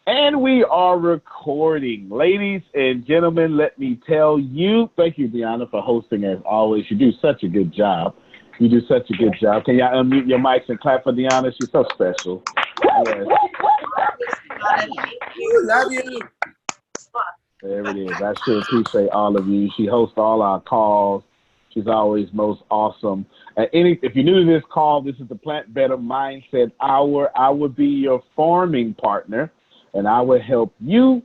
And we are recording. Ladies and gentlemen, let me tell you, thank you, Deanna, for hosting as always. You do such a good job. You do such a good job. Can y'all unmute your mics and clap for Deanna? She's so special. Yes. Love you. There it is. I sure appreciate all of you. She hosts all our calls. She's always most awesome. If you're new to this call, this is the Plant Better Mindset Hour. I will be your farming partner, and I will help you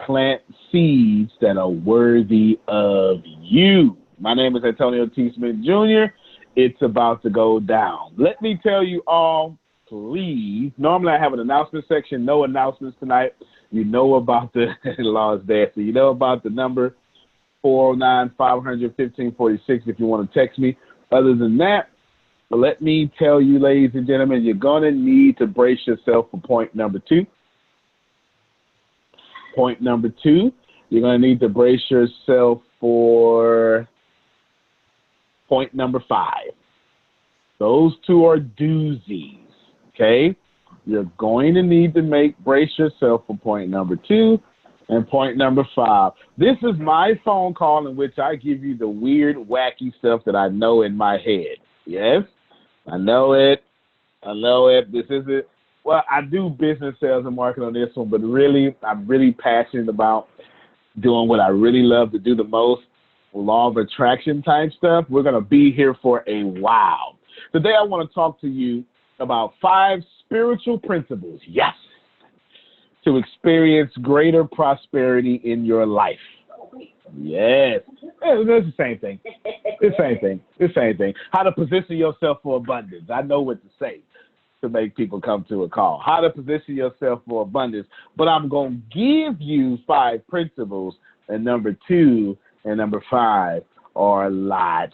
plant seeds that are worthy of you. My name is Antonio T. Smith Jr. It's about to go down. Let me tell you all, please. Normally I have an announcement section. No announcements tonight. You know about the laws there. So you know about the number 409-500-1546 if you want to text me. Other than that, let me tell you, ladies and gentlemen, you're going to need to brace yourself for point number 2. Point number 2, you're going to need to brace yourself for point number 5. Those two are doozies, okay? You're going to need to brace yourself for point number 2 and point number 5. This is my phone call in which I give you the weird, wacky stuff that I know in my head. Yes, I know it. I know it. This is it. Well, I do business, sales, and marketing on this one, but really, I'm really passionate about doing what I really love to do the most, law of attraction type stuff. We're going to be here for a while. Today, I want to talk to you about 5 spiritual principles, yes, to experience greater prosperity in your life. Yes. It's the same thing. It's the same thing. It's the same thing. How to position yourself for abundance. I know what to say to make people come to a call. How to position yourself for abundance. But I'm going to give you 5 principles, and number 2 and number 5 are lots.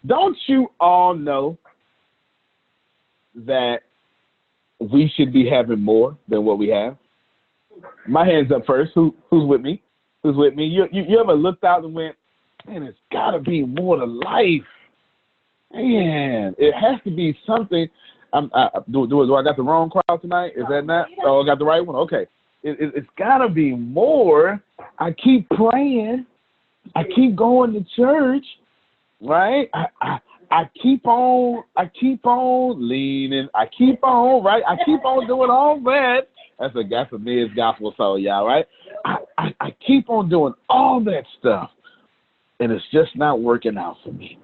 Don't you all know that we should be having more than what we have? My hand's up first. Who's with me? Who's with me? You ever looked out and went, man, it's got to be more to life. Man, it has to be something. Do I got the wrong crowd tonight? Is that not? Oh, I got the right one? Okay. It's got to be more. I keep praying. I keep going to church, right? I keep on leaning. I keep on, right? I keep on doing all that. That's a Miz gospel song, y'all, right? I keep on doing all that stuff, and it's just not working out for me.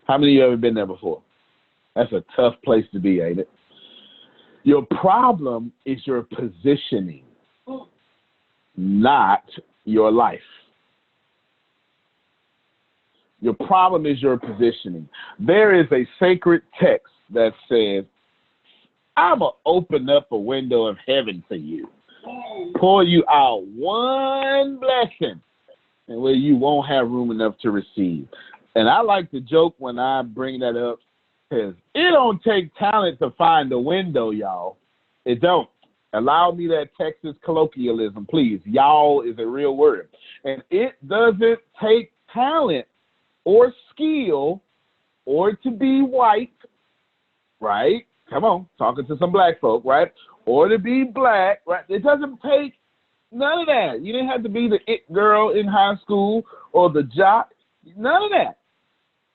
How many of you ever been there before? That's a tough place to be, ain't it? Your problem is your positioning, not your life. Your problem is your positioning. There is a sacred text that says, I'm going to open up a window of heaven for you, pour you out one blessing, and where you won't have room enough to receive. And I like to joke when I bring that up, because it don't take talent to find a window, y'all. It don't. Allow me that Texas colloquialism, please. Y'all is a real word. And it doesn't take talent or skill or to be white, right? Come on, talking to some black folk, right? Or to be black, right? It doesn't take none of that. You didn't have to be the it girl in high school or the jock. None of that.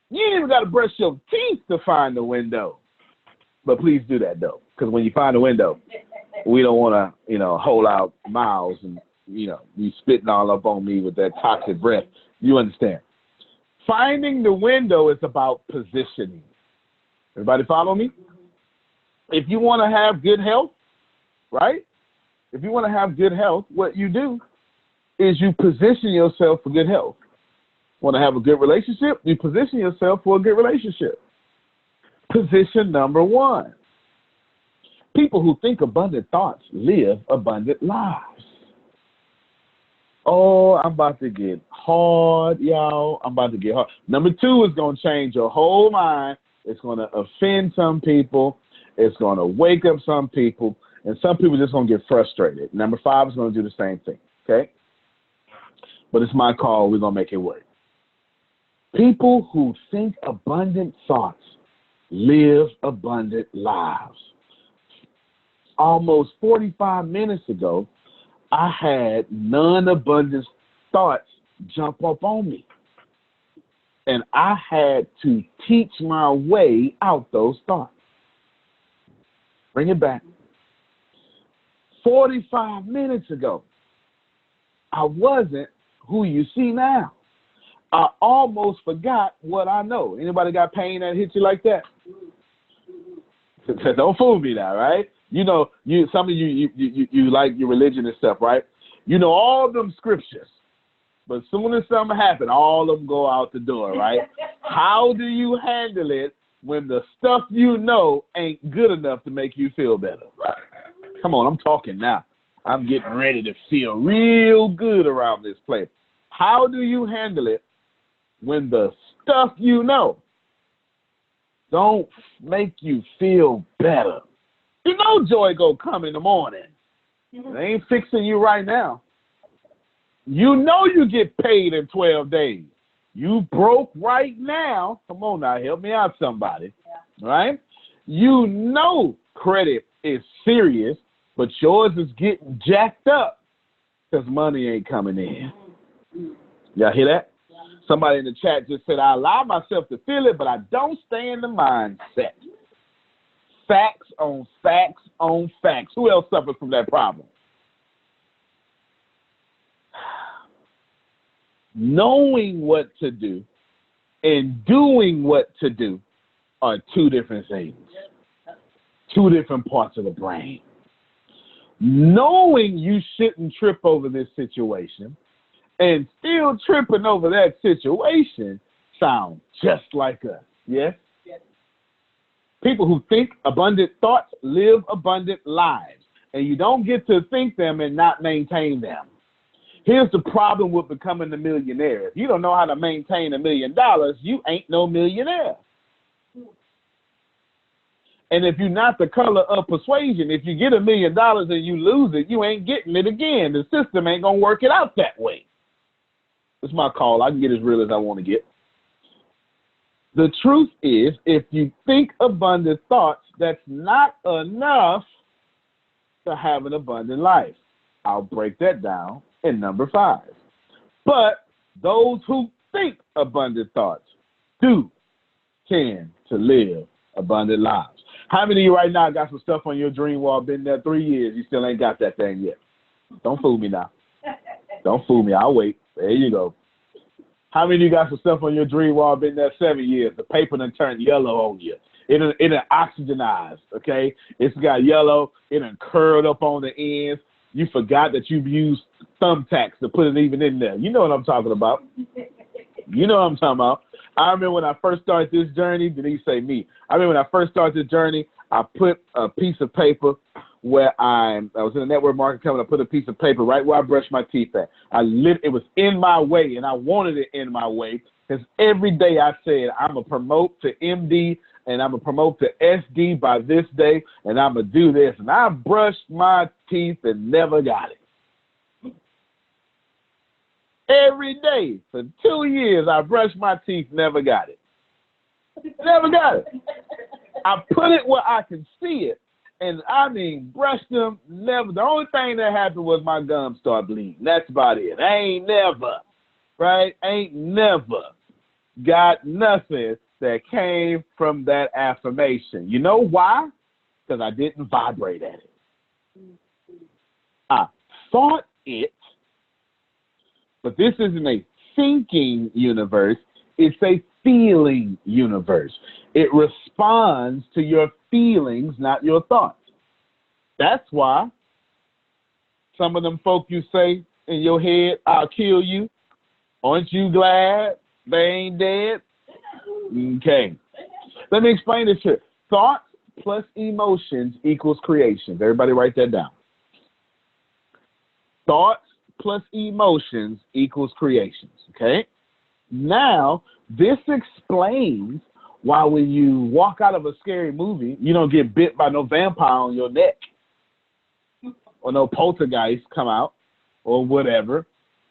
You ain't even got to brush your teeth to find the window. But please do that, though, because when you find a window, we don't want to, hold out mouths and, you spitting all up on me with that toxic breath. You understand? Finding the window is about positioning. Everybody follow me? If you want to have good health, right? If you want to have good health, what you do is you position yourself for good health. Want to have a good relationship? You position yourself for a good relationship. Position number 1. People who think abundant thoughts live abundant lives. Oh, I'm about to get hard, y'all. I'm about to get hard. Number 2 is going to change your whole mind. It's going to offend some people. It's going to wake up some people. And some people are just going to get frustrated. Number 5 is going to do the same thing, okay? But it's my call. We're going to make it work. People who think abundant thoughts live abundant lives. Almost 45 minutes ago, I had non-abundance thoughts jump up on me. And I had to teach my way out those thoughts. Bring it back. 45 minutes ago, I wasn't who you see now. I almost forgot what I know. Anybody got pain that hits you like that? Don't fool me now, right? You know, some of you like your religion and stuff, right? You know all them scriptures, but soon as something happens, all of them go out the door, right? How do you handle it when the stuff you know ain't good enough to make you feel better? Right? Come on, I'm talking now. I'm getting ready to feel real good around this place. How do you handle it when the stuff you know don't make you feel better? You know joy gonna come in the morning. It ain't fixing you right now. You know you get paid in 12 days. You broke right now. Come on now, help me out somebody. Yeah. Right? You know credit is serious, but yours is getting jacked up because money ain't coming in. Y'all hear that? Yeah. Somebody in the chat just said, I allow myself to feel it, but I don't stay in the mindset. Facts on facts on facts. Who else suffers from that problem? Knowing what to do and doing what to do are two different things. Two different parts of the brain. Knowing you shouldn't trip over this situation and still tripping over that situation sounds just like us. Yes? Yes. People who think abundant thoughts live abundant lives, and you don't get to think them and not maintain them. Here's the problem with becoming a millionaire. If you don't know how to maintain $1 million, you ain't no millionaire. And if you're not the color of persuasion, if you get $1 million and you lose it, you ain't getting it again. The system ain't going to work it out that way. It's my call. I can get as real as I want to get. The truth is, if you think abundant thoughts, that's not enough to have an abundant life. I'll break that down in number 5. But those who think abundant thoughts do tend to live abundant lives. How many of you right now got some stuff on your dream wall, been there 3 years, you still ain't got that thing yet? Don't fool me now. Don't fool me. I'll wait. There you go. How many of you got some stuff on your dream wall, been there 7 years? The paper done turned yellow on you. It done oxygenized, okay? It's got yellow. It done curled up on the ends. You forgot that you've used thumbtacks to put it even in there. You know what I'm talking about. You know what I'm talking about. I remember when I first started this journey, did he say me? I remember when I first started this journey, I put a piece of paper where I was in a network marketing company. I put a piece of paper right where I brushed my teeth at. It was in my way, and I wanted it in my way because every day I said, I'm going to promote to MD and I'm going to promote to SD by this day, and I'm going to do this. And I brushed my teeth and never got it. Every day for 2 years, I brushed my teeth, never got it. Never got it. I put it where I can see it, and I mean, brushed them, never. The only thing that happened was my gums started bleeding. That's about it. I ain't never, right? Ain't never got nothing that came from that affirmation. You know why? Because I didn't vibrate at it. I thought it, but this isn't a thinking universe. It's a feeling universe. It responds to your feelings, not your thoughts. That's why some of them folk you say in your head, I'll kill you. Aren't you glad they ain't dead? Okay. Let me explain this here. Thoughts plus emotions equals creations. Everybody write that down. Thoughts plus emotions equals creations. Okay? Now, this explains why when you walk out of a scary movie, you don't get bit by no vampire on your neck or no poltergeist come out or whatever.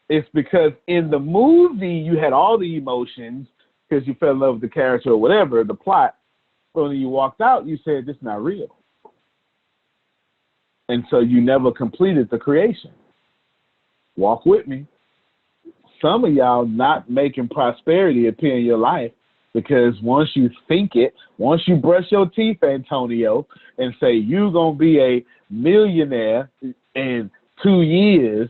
It's because in the movie, you had all the emotions because you fell in love with the character or whatever, the plot. But when you walked out, you said, this is not real. And so you never completed the creation. Walk with me. Some of y'all not making prosperity appear in your life because once you think it, once you brush your teeth, Antonio, and say you're going to be a millionaire in 2 years,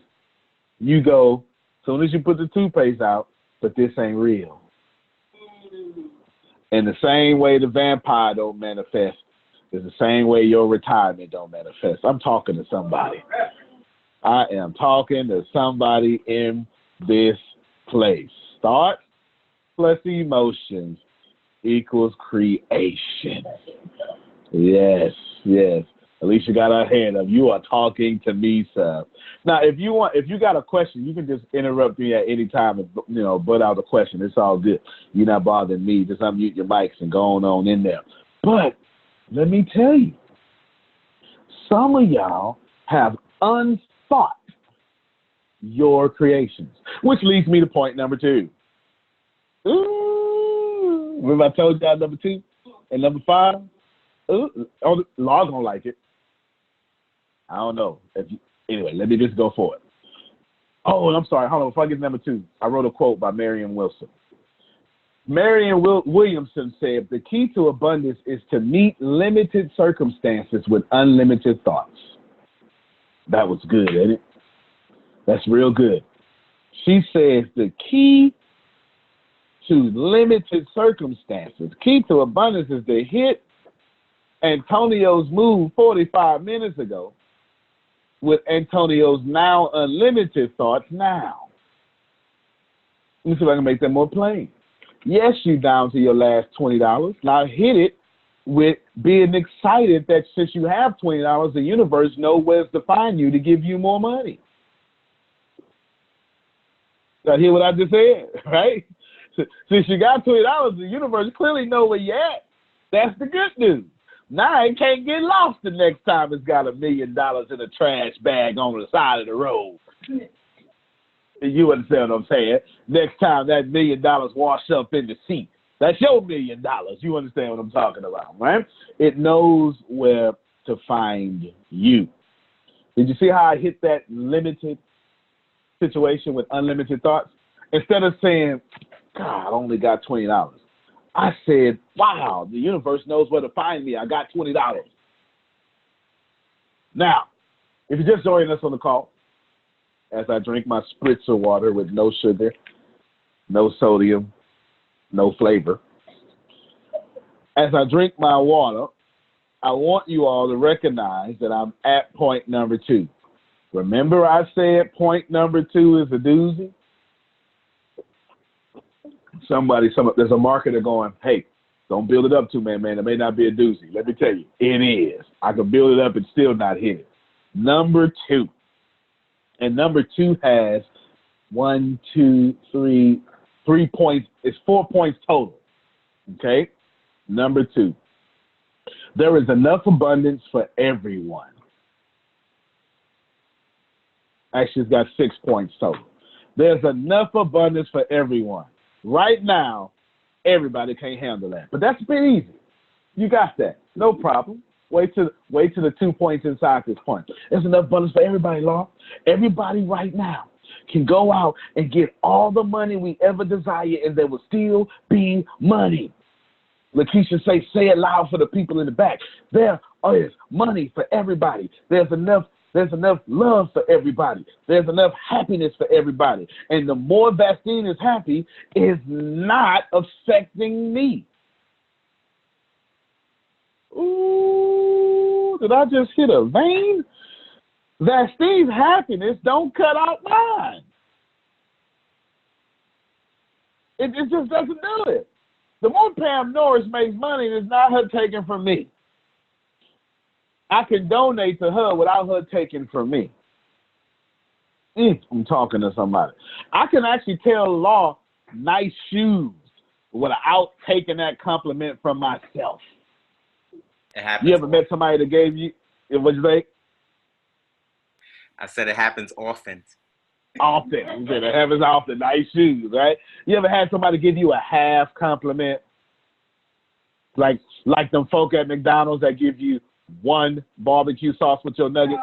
you go, as soon as you put the toothpaste out, but this ain't real. In the same way the vampire don't manifest, is the same way your retirement don't manifest. I'm talking to somebody. I am talking to somebody in this place. Thoughts plus emotions equals creation. Yes, yes. At least you got our hand up. You are talking to me, sir. Now, if you got a question, you can just interrupt me at any time and, butt out a question. It's all good. You're not bothering me. Just unmute your mics and go on in there. But let me tell you, some of y'all have unthought your creations, which leads me to point number 2. Ooh, remember I told y'all number 2 and number 5? Ooh, oh, Law gonna like it. I don't know. Anyway, let me just go for it. Oh, and I'm sorry. Hold on. Before I get to number 2, I wrote a quote by Marion Wilson. Marion Williamson said, the key to abundance is to meet limited circumstances with unlimited thoughts. That was good, ain't it? That's real good. She says the key to limited circumstances, key to abundance is to hit Antonio's move 45 minutes ago with Antonio's now unlimited thoughts now. Let me see if I can make that more plain. Yes, you down to your last $20. Now hit it with being excited that since you have $20, the universe knows where to find you to give you more money. Y'all hear what I just said, right? Since you got $20, the universe clearly knows where you're at. That's the good news. Now it can't get lost the next time it's got $1 million in a trash bag on the side of the road. You understand what I'm saying? Next time that $1 million wash up in the seat, that's your $1 million. You understand what I'm talking about, right? It knows where to find you. Did you see how I hit that limited situation with unlimited thoughts? Instead of saying, God, I only got $20. I said, wow, the universe knows where to find me. I got $20. Now, if you're just joining us on the call, as I drink my spritzer water with no sugar, no sodium, no flavor, as I drink my water, I want you all to recognize that I'm at point number 2. Remember I said point number 2 is a doozy? There's a marketer going, hey, don't build it up too, man. It may not be a doozy. Let me tell you, it is. I can build it up and still not hit it. Number 2. And number 2 has 3 points. It's 4 points total. Okay? Number 2. There is enough abundance for everyone. Actually, it's got 6 points total. There's enough abundance for everyone. Right now, everybody can't handle that. But that's a bit easy. You got that. No problem. Wait till the 2 points inside this point. There's enough abundance for everybody, Law. Everybody right now can go out and get all the money we ever desire, and there will still be money. Lakeisha say it loud for the people in the back. There is money for everybody. There's enough love for everybody. There's enough happiness for everybody. And the more Vastine is happy is not affecting me. Ooh, did I just hit a vein? Vastine's happiness don't cut out mine. It just doesn't do it. The more Pam Norris makes money, it's not her taking from me. I can donate to her without her taking from me. I'm talking to somebody. I can actually tell Law nice shoes without taking that compliment from myself. It happens. You ever met somebody that gave you, what'd you say? I said it happens often. Often. You said it happens often. Nice shoes, right? You ever had somebody give you a half compliment? Like them folk at McDonald's that give you 1 barbecue sauce with your nuggets?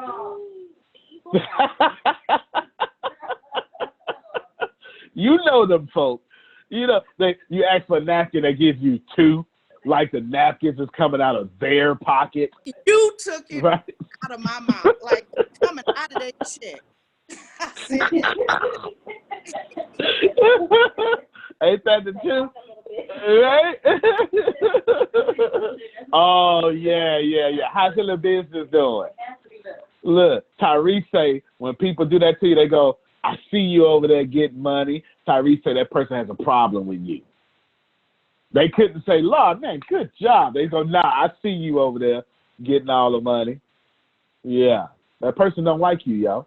You know them folks. You know, you ask for a napkin, they give you two, like the napkins is coming out of their pocket. You took it right out of my mouth, like coming out of that shit. I said, ain't that the truth? Right? Oh, yeah. How's your business doing? Look, Tyrese say, when people do that to you, they go, I see you over there getting money. Tyrese say that person has a problem with you. They couldn't say, Lord, man, good job. They go, nah, I see you over there getting all the money. Yeah, that person don't like you, y'all.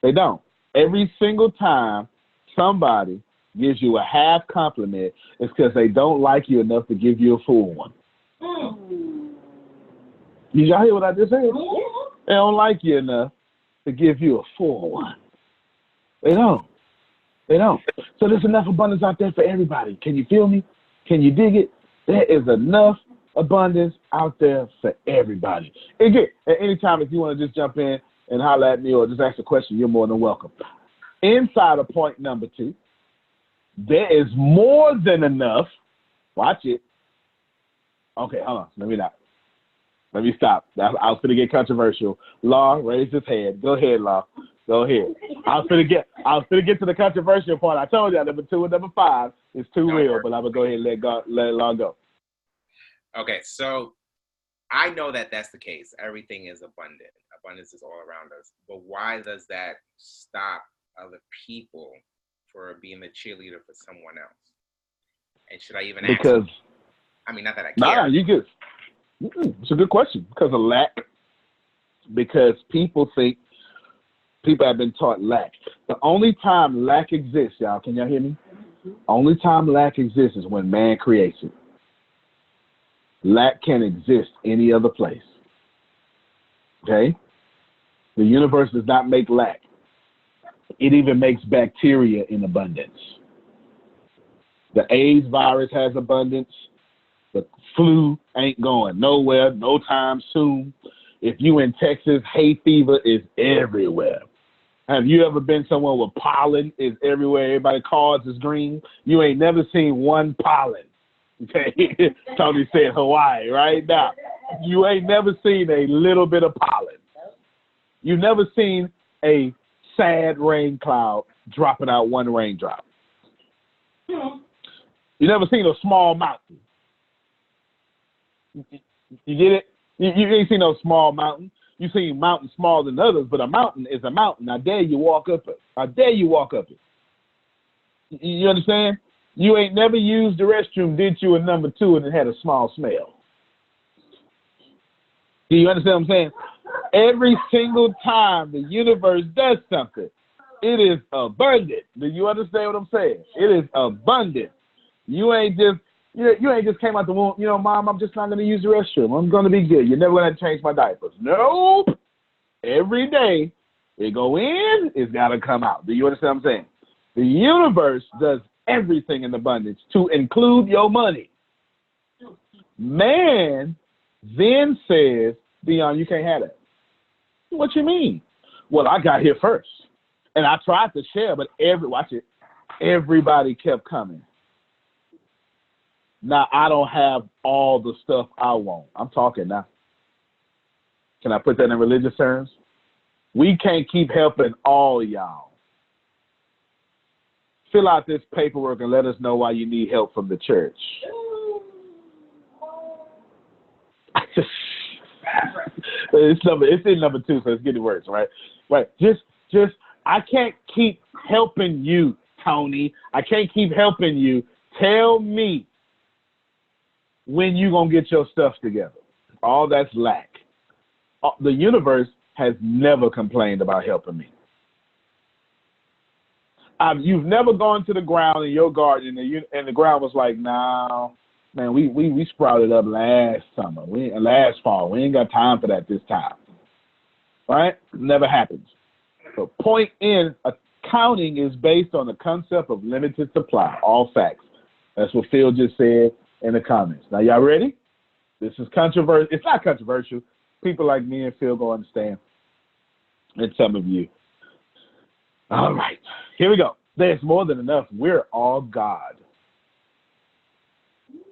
They don't. Every single time somebody gives you a half compliment, it's because they don't like you enough to give you a full one. Did y'all hear what I just said? They don't like you enough to give you a full one. They don't. So there's enough abundance out there for everybody. Can you feel me? Can you dig it? There is enough abundance out there for everybody. Again, at any time, if you want to just jump in and holler at me or just ask a question, you're more than welcome. Inside of point number 2, there is more than enough. Watch it. Okay, hold on. Let me stop. I was going to get controversial. Law raised his hand. Go ahead, Law. Go ahead. I was going to get to the controversial part. I told you number 2 and number 5 is too real, but I'm going to go ahead and let Law go. Okay, so I know that that's the case. Everything is abundant. Abundance is all around us. But why does that stop other people for being the cheerleader for someone else? And should I even ask? Because, I mean, not that I care. Nah, you good. It's a good question. Because of lack. Because people have been taught lack. The only time lack exists, y'all, can y'all hear me? Only time lack exists is when man creates it. Lack can't exist any other place. Okay? The universe does not make lack. It even makes bacteria in abundance. The AIDS virus has abundance. The flu ain't going nowhere, no time soon. If you in Texas, hay fever is everywhere. Have you ever been somewhere where pollen is everywhere? Everybody cards is green. You ain't never seen one pollen. Okay, Tony said Hawaii right now. You ain't never seen a little bit of pollen. You've never seen a sad rain cloud dropping out one raindrop. You never seen a small mountain. You get it? You ain't seen no small mountain. You seen mountains smaller than others, but a mountain is a mountain. I dare you walk up it. You understand? You ain't never used the restroom, did you, in number 2, and it had a small smell. Do you understand what I'm saying? Every single time the universe does something, it is abundant. Do you understand what I'm saying? It is abundant. You ain't just came out the womb, Mom, I'm just not going to use the restroom. I'm going to be good. You're never going to change my diapers. Nope. Every day it go in, it's got to come out. Do you understand what I'm saying? The universe does everything in abundance to include your money. Man then says, Dion, you can't have that. What you mean? Well, I got here first. And I tried to share, but everybody kept coming. Now, I don't have all the stuff I want. I'm talking now. Can I put that in religious terms? We can't keep helping all y'all. Fill out this paperwork and let us know why you need help from the church. It's in number 2, so it's getting worse, right? Right. Just I can't keep helping you, Tony. I can't keep helping you. Tell me when you gonna get your stuff together. All that's lack. The universe has never complained about helping me. You've never gone to the ground in your garden and the ground was like, "No, man, we sprouted up last summer, last fall. We ain't got time for that this time." Right? Never happens. So point in, accounting is based on the concept of limited supply. All facts. That's what Phil just said in the comments. Now, y'all ready? This is controversial. It's not controversial. People like me and Phil go understand. And some of you. All right. Here we go. There's more than enough. We're all God.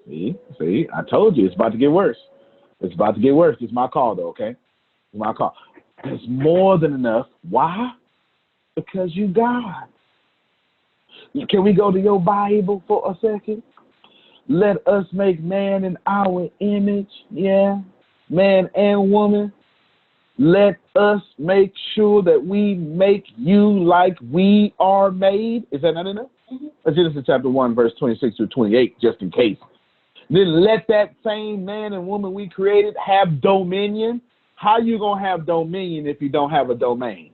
See, I told you it's about to get worse. It's about to get worse. It's my call, though, okay? It's my call. There's more than enough. Why? Because you God. Can we go to your Bible for a second? Let us make man in our image. Yeah, man and woman. Let us make sure that we make you like we are made. Is that not enough? Mm-hmm. Genesis chapter 1, verse 26 through 28, just in case. Then let that same man and woman we created have dominion. How you going to have dominion if you don't have a domain?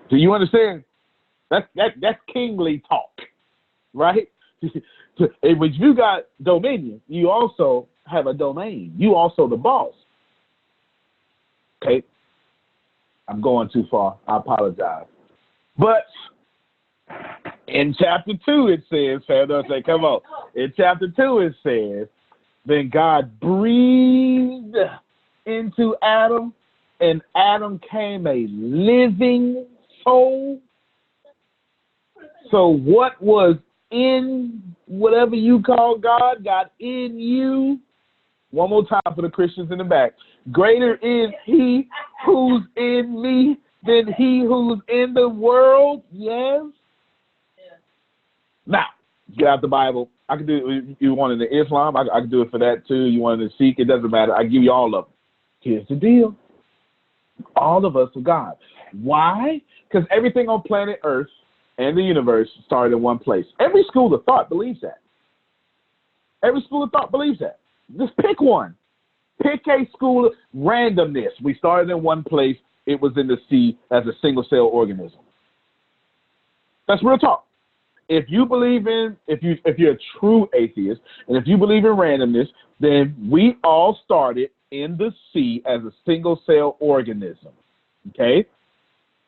Do you understand? That's kingly talk, right? If you got dominion, you also have a domain. You also the boss. Okay? I'm going too far. I apologize. But in chapter 2, it says, say, come on. In chapter 2, it says, then God breathed into Adam, and Adam came a living soul. So what was in whatever you call God got in you. One more time for the Christians in the back. Greater is he who's in me than he who's in the world. Yes. Yeah. Now, get out the Bible. I can do it. You want it in Islam, I can do it for that too. You want it in Sikh, it doesn't matter. I give you all of them. Here's the deal. All of us are God. Why? Because everything on planet Earth and the universe started in one place. Every school of thought believes that. Every school of thought believes that. Just pick one. Pick a school of randomness. We started in one place. It was in the sea as a single cell organism. That's real talk. If you believe in, if you're a true atheist, and if you believe in randomness, then we all started in the sea as a single cell organism. Okay?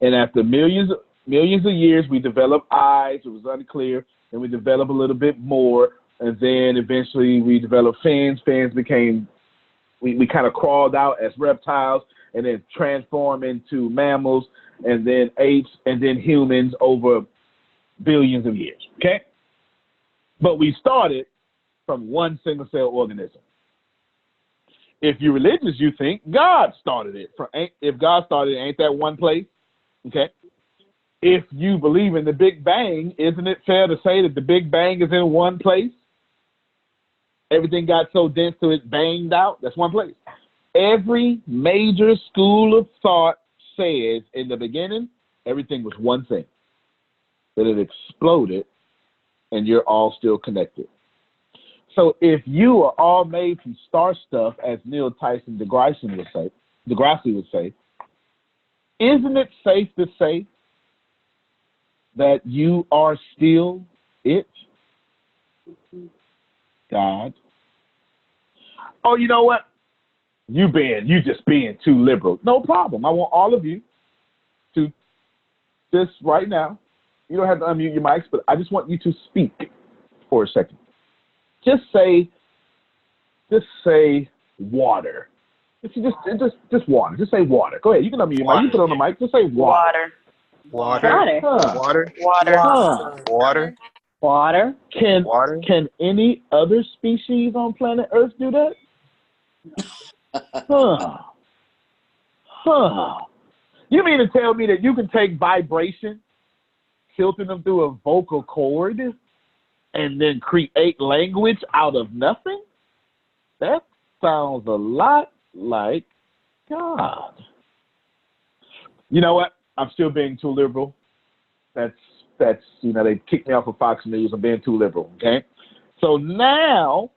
And after millions of years, we developed eyes. It was unclear. And we developed a little bit more. And then eventually we developed fins. Fins became, we kind of crawled out as reptiles and then transformed into mammals and then apes and then humans over billions of years. Okay? But we started from one single cell organism. If you're religious, you think God started it. If God started it, ain't that one place? Okay? If you believe in the Big Bang, isn't it fair to say that the Big Bang is in one place? Everything got so dense till it banged out. That's one place. Every major school of thought says in the beginning, everything was one thing. That it exploded and you're all still connected. So if you are all made from star stuff, as Neil Tyson deGrasse would say, isn't it safe to say that you are still it? God. Oh, you know what? You just being too liberal. No problem. I want all of you to just right now. You don't have to unmute your mics, but I just want you to speak for a second. Just say water. Just water. Just say water. Go ahead. You can unmute your mic. You put it on the mic. Just say water. Water. Water. Can any other species on planet Earth do that? You mean to tell me that you can take vibration, filter them through a vocal cord, and then create language out of nothing? That sounds a lot like God. You know what? I'm still being too liberal. That's they kicked me off of Fox News. I'm being too liberal, okay? So now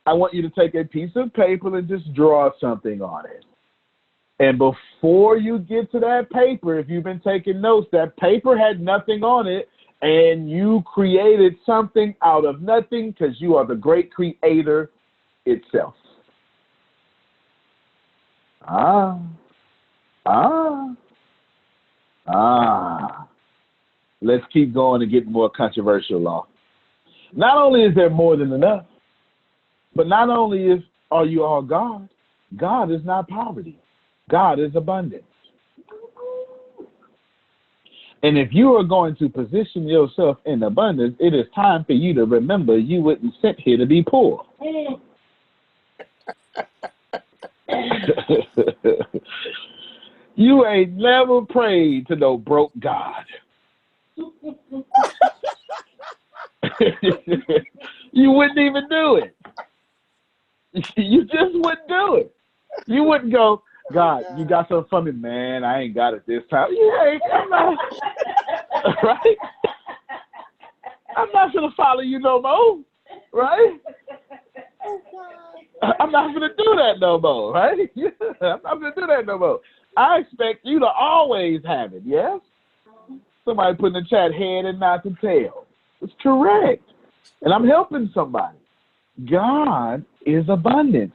I want you to take a piece of paper and just draw something on it. And before you get to that paper, if you've been taking notes, that paper had nothing on it, and you created something out of nothing because you are the great creator itself. Let's keep going and get more controversial, Law. Not only is there more than enough, but not only are you all God, God is not poverty. God is abundance. And if you are going to position yourself in abundance, it is time for you to remember you wasn't sent here to be poor. You ain't never prayed to no broke God. You wouldn't even do it. You just wouldn't do it. You wouldn't go, God, you got something for me? Man, I ain't got it this time. You ain't, I'm not, right? I'm not going to follow you no more, right? I'm not going to do that no more, right? I'm not going to do that no more. I expect you to always have it, yes? Somebody put in the chat, head and not the tail. It's correct. And I'm helping somebody. God is abundance.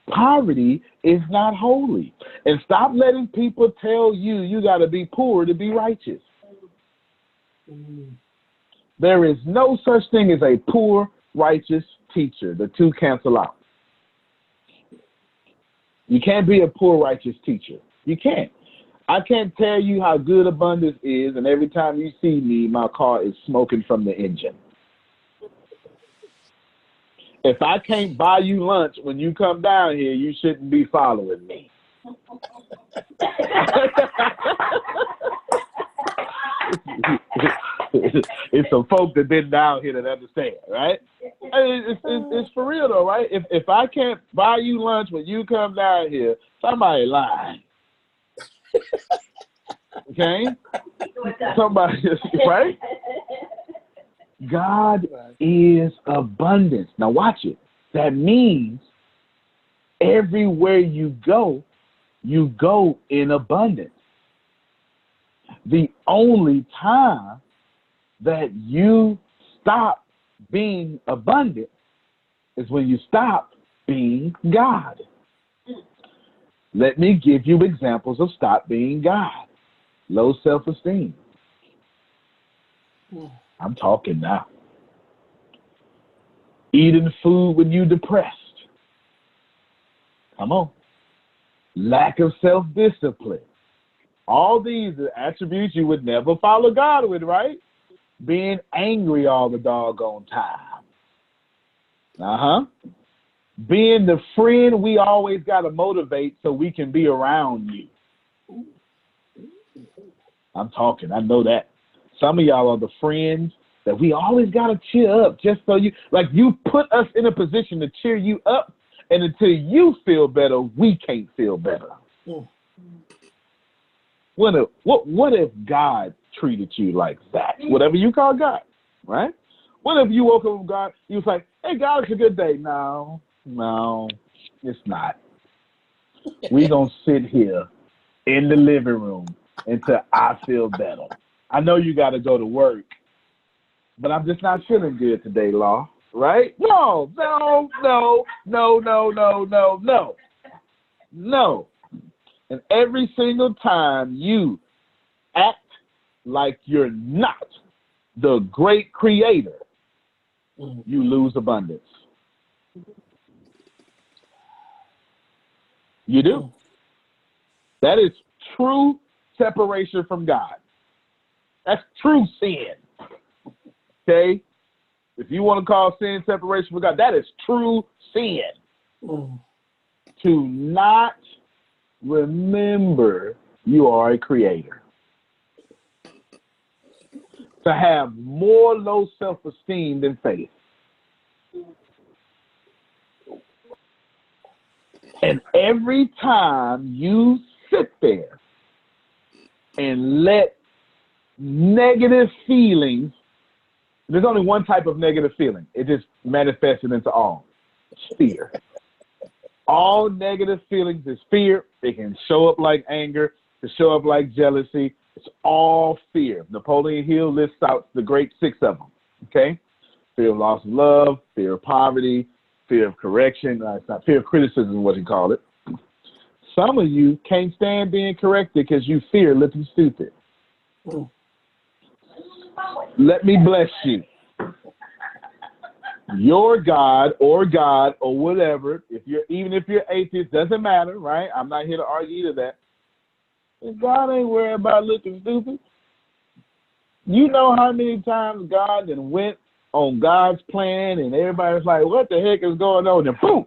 Poverty is not holy. And stop letting people tell you you got to be poor to be righteous. There is no such thing as a poor, righteous teacher. The two cancel out. You can't be a poor, righteous teacher. You can't. I can't tell you how good abundance is, and every time you see me, my car is smoking from the engine. If I can't buy you lunch when you come down here, you shouldn't be following me. It's some folks that been down here that understand, right? It's for real though, right? If I can't buy you lunch when you come down here, somebody lying. Okay? Somebody, right? God is abundance. Now watch it. That means everywhere you go in abundance. The only time that you stop being abundant is when you stop being God. Let me give you examples of stop being God. Low self-esteem. I'm talking now. Eating food when you're depressed. Come on. Lack of self-discipline. All these are attributes you would never follow God with, right? Being angry all the doggone time. Being the friend we always got to motivate so we can be around you. I'm talking. I know that. Some of y'all are the friends that we always got to cheer up just so you, like you put us in a position to cheer you up, and until you feel better, we can't feel better. What if God treated you like that? Whatever you call God, right? What if you woke up with God, you was like, hey, God, it's a good day. No, it's not. We gonna sit here in the living room until I feel better. I know you got to go to work, but I'm just not feeling good today, Law. Right? No. And every single time you act like you're not the great creator, you lose abundance. You do. That is true separation from God. That's true sin. Okay? If you want to call sin separation from God, that is true sin. To not remember you are a creator. To have more low self-esteem than faith. And every time you sit there and let negative feelings, there's only one type of negative feeling. It just manifested into all. It's fear. All negative feelings is fear. They can show up like anger, to show up like jealousy. It's all fear. Napoleon Hill lists out the great 6 of them. Okay? Fear of loss of love, fear of poverty, fear of correction. It's not fear of criticism, what he called it. Some of you can't stand being corrected because you fear looking stupid. Let me bless you. Your God or whatever, even if you're atheist, doesn't matter, right? I'm not here to argue to that. If God ain't worried about looking stupid, You know how many times God then went on God's plan and everybody's like, what the heck is going on? And boom.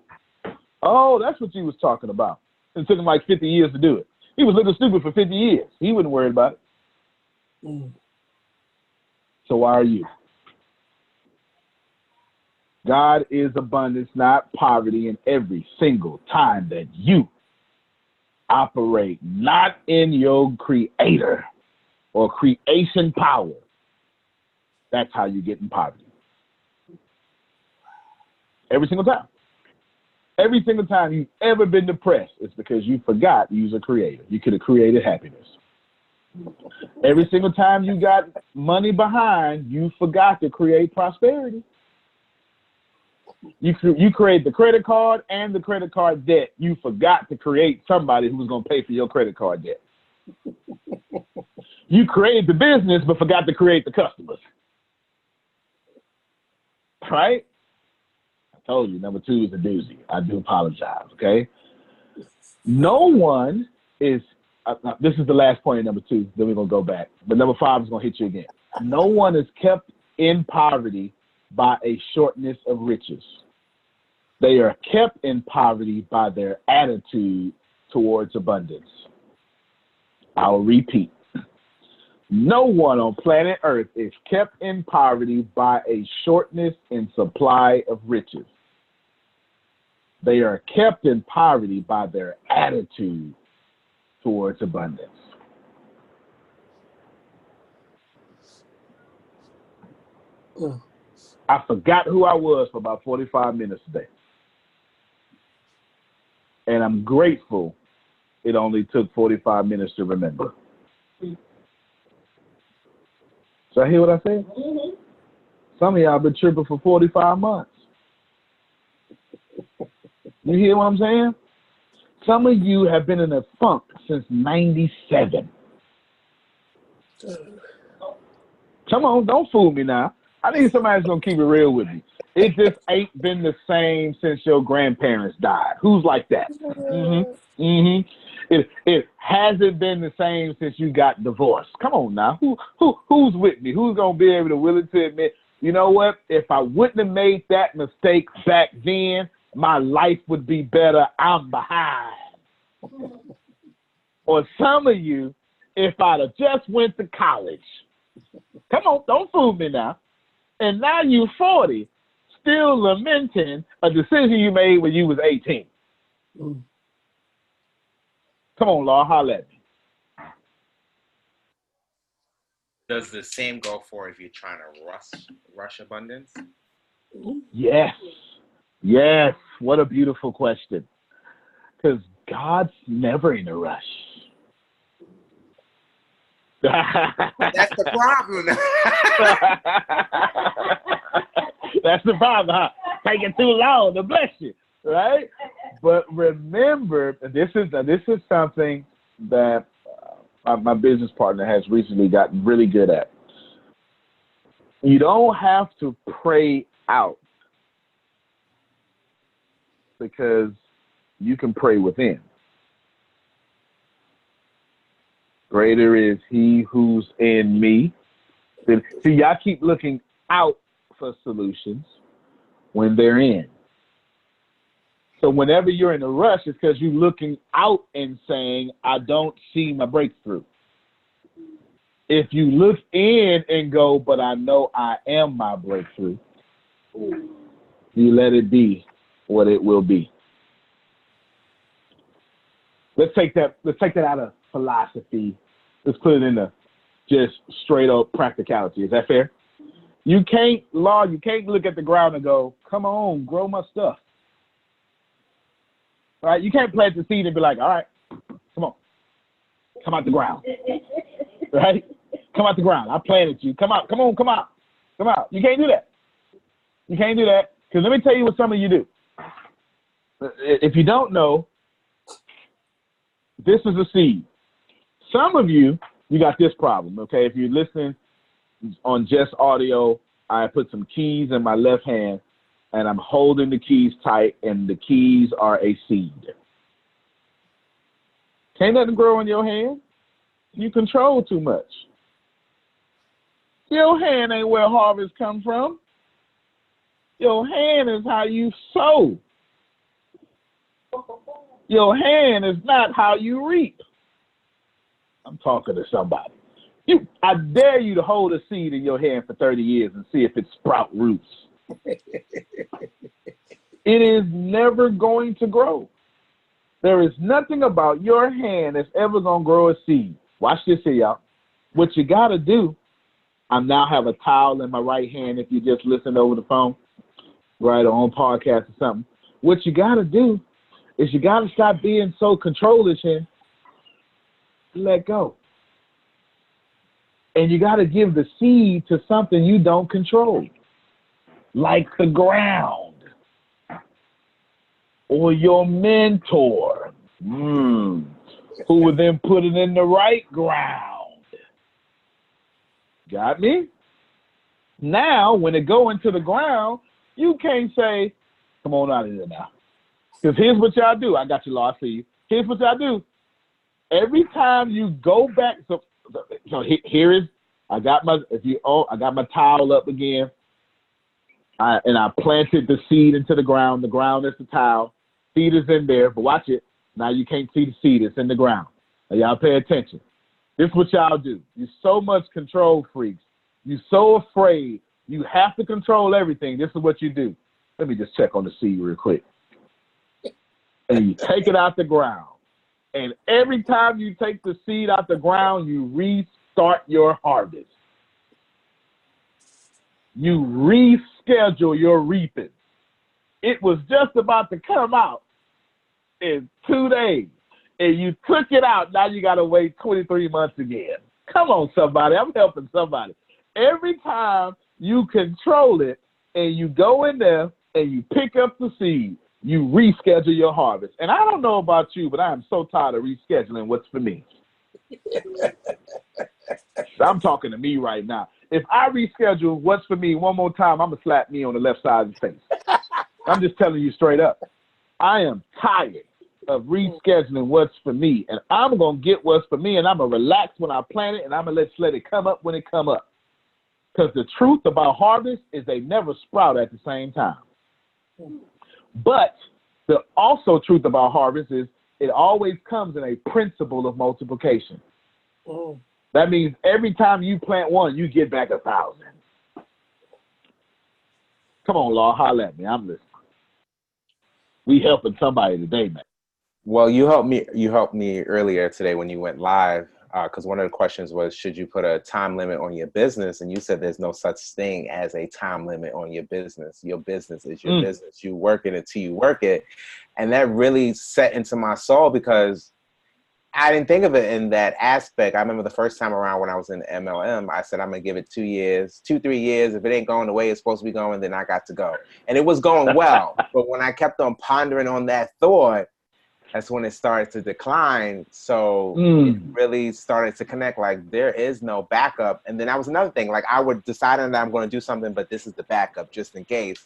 Oh, that's what you was talking about. It took him like 50 years to do it. He was looking stupid for 50 years. He wasn't worried about it. So why are you? God is abundance, not poverty, and every single time that you operate not in your creator or creation power, that's how you get in poverty. Every single time. Every single time you've ever been depressed, it's because you forgot you was a creator. You could have created happiness. Every single time you got money behind, you forgot to create prosperity. You create the credit card and the credit card debt. You forgot to create somebody who was going to pay for your credit card debt. You created the business but forgot to create the customers. Right? I told you, number 2 is a doozy. I do apologize, okay? No one is, this is the last point in number 2, then we're going to go back. But number 5 is going to hit you again. No one is kept in poverty by a shortness of riches. They are kept in poverty by their attitude towards abundance. I'll repeat. No one on planet Earth is kept in poverty by a shortness in supply of riches. They are kept in poverty by their attitude towards abundance. I forgot who I was for about 45 minutes today. And I'm grateful it only took 45 minutes to remember. So I hear what I said? Mm-hmm. Some of y'all been tripping for 45 months. You hear what I'm saying? Some of you have been in a funk since 97. Come on, don't fool me now. I think somebody's going to keep it real with me. It just ain't been the same since your grandparents died. Who's like that? Mm-hmm. Mm-hmm. It hasn't been the same since you got divorced. Come on now. Who's with me? Who's going to be able to willing to admit, you know what? If I wouldn't have made that mistake back then, my life would be better. I'm behind. Or some of you, if I'd have just went to college. Come on, don't fool me now. And now you're 40, still lamenting a decision you made when you was 18. Come on, Law, holler at me. Does the same go for if you're trying to rush abundance? Yes. Yes. What a beautiful question. Because God's never in a rush. That's the problem. That's the problem, huh? Taking too long to bless you, right? But remember, this is something that my business partner has recently gotten really good at. You don't have to pray out because you can pray within. Greater is he who's in me. See, y'all keep looking out for solutions when they're in. So whenever you're in a rush, it's because you're looking out and saying, I don't see my breakthrough. If you look in and go, but I know I am my breakthrough, you let it be what it will be. Let's take that out of philosophy. Let's put it into just straight up practicality. Is that fair? You can't look at the ground and go, come on, grow my stuff. All right? You can't plant the seed and be like, all right, come on. Come out the ground. Right? Come out the ground. I planted you. Come out. Come on, come out. Come out. You can't do that. You can't do that. Because let me tell you what some of you do. If you don't know, this is a seed. Some of you got this problem, okay? If you're listening on just audio, I put some keys in my left hand, and I'm holding the keys tight, and the keys are a seed. Can't nothing grow in your hand. You control too much. Your hand ain't where harvest come from. Your hand is how you sow. Your hand is not how you reap. I'm talking to somebody. I dare you to hold a seed in your hand for 30 years and see if it sprout roots. It is never going to grow. There is nothing about your hand that's ever going to grow a seed. Watch this here, y'all. What you got to do, I now have a towel in my right hand if you just listen over the phone, right, or on podcast or something. What you got to do is you got to stop being so controllish and let go. And you got to give the seed to something you don't control, like the ground or your mentor, who would then put it in the right ground. Got me? Now, when it go into the ground, you can't say, come on out of here now. Because here's what y'all do. I got you, Lord, I see you. Here's what y'all do. Every time you go back, so here is, I got my towel up again, and I planted the seed into the ground. The ground is the towel. Seed is in there, but watch it. Now you can't see the seed. It's in the ground. Now y'all pay attention. This is what y'all do. You're so much control freaks. You're so afraid. You have to control everything. This is what you do. Let me just check on the seed real quick. And you take it out the ground. And every time you take the seed out the ground, you restart your harvest. You reschedule your reaping. It was just about to come out in 2 days. And you took it out. Now you got to wait 23 months again. Come on, somebody. I'm helping somebody. Every time you control it and you go in there and you pick up the seed, you reschedule your harvest. And I don't know about you, but I am so tired of rescheduling what's for me. I'm talking to me right now. If I reschedule what's for me one more time, I'm going to slap me on the left side of the face. I'm just telling you straight up. I am tired of rescheduling what's for me. And I'm going to get what's for me, and I'm going to relax when I plant it, and I'm going to let it come up when it come up. Because the truth about harvest is they never sprout at the same time. But the also truth about harvest is it always comes in a principle of multiplication. That means every time you plant one, you get back 1,000. Come on, Law, holler at me. I'm listening. We helping somebody today, man. Well, you helped me earlier today when you went live, because one of the questions was, should you put a time limit on your business? And you said there's no such thing as a time limit on your business. Your business is your business. You work it until you work it. And that really set into my soul because I didn't think of it in that aspect. I remember the first time around when I was in MLM, I said, I'm going to give it 2 years, 2-3 years. If it ain't going the way it's supposed to be going, then I got to go. And it was going well. But when I kept on pondering on that thought, that's when it started to decline. So it really started to connect, like there is no backup. And then that was another thing. Like I would decide that I'm going to do something, but this is the backup just in case.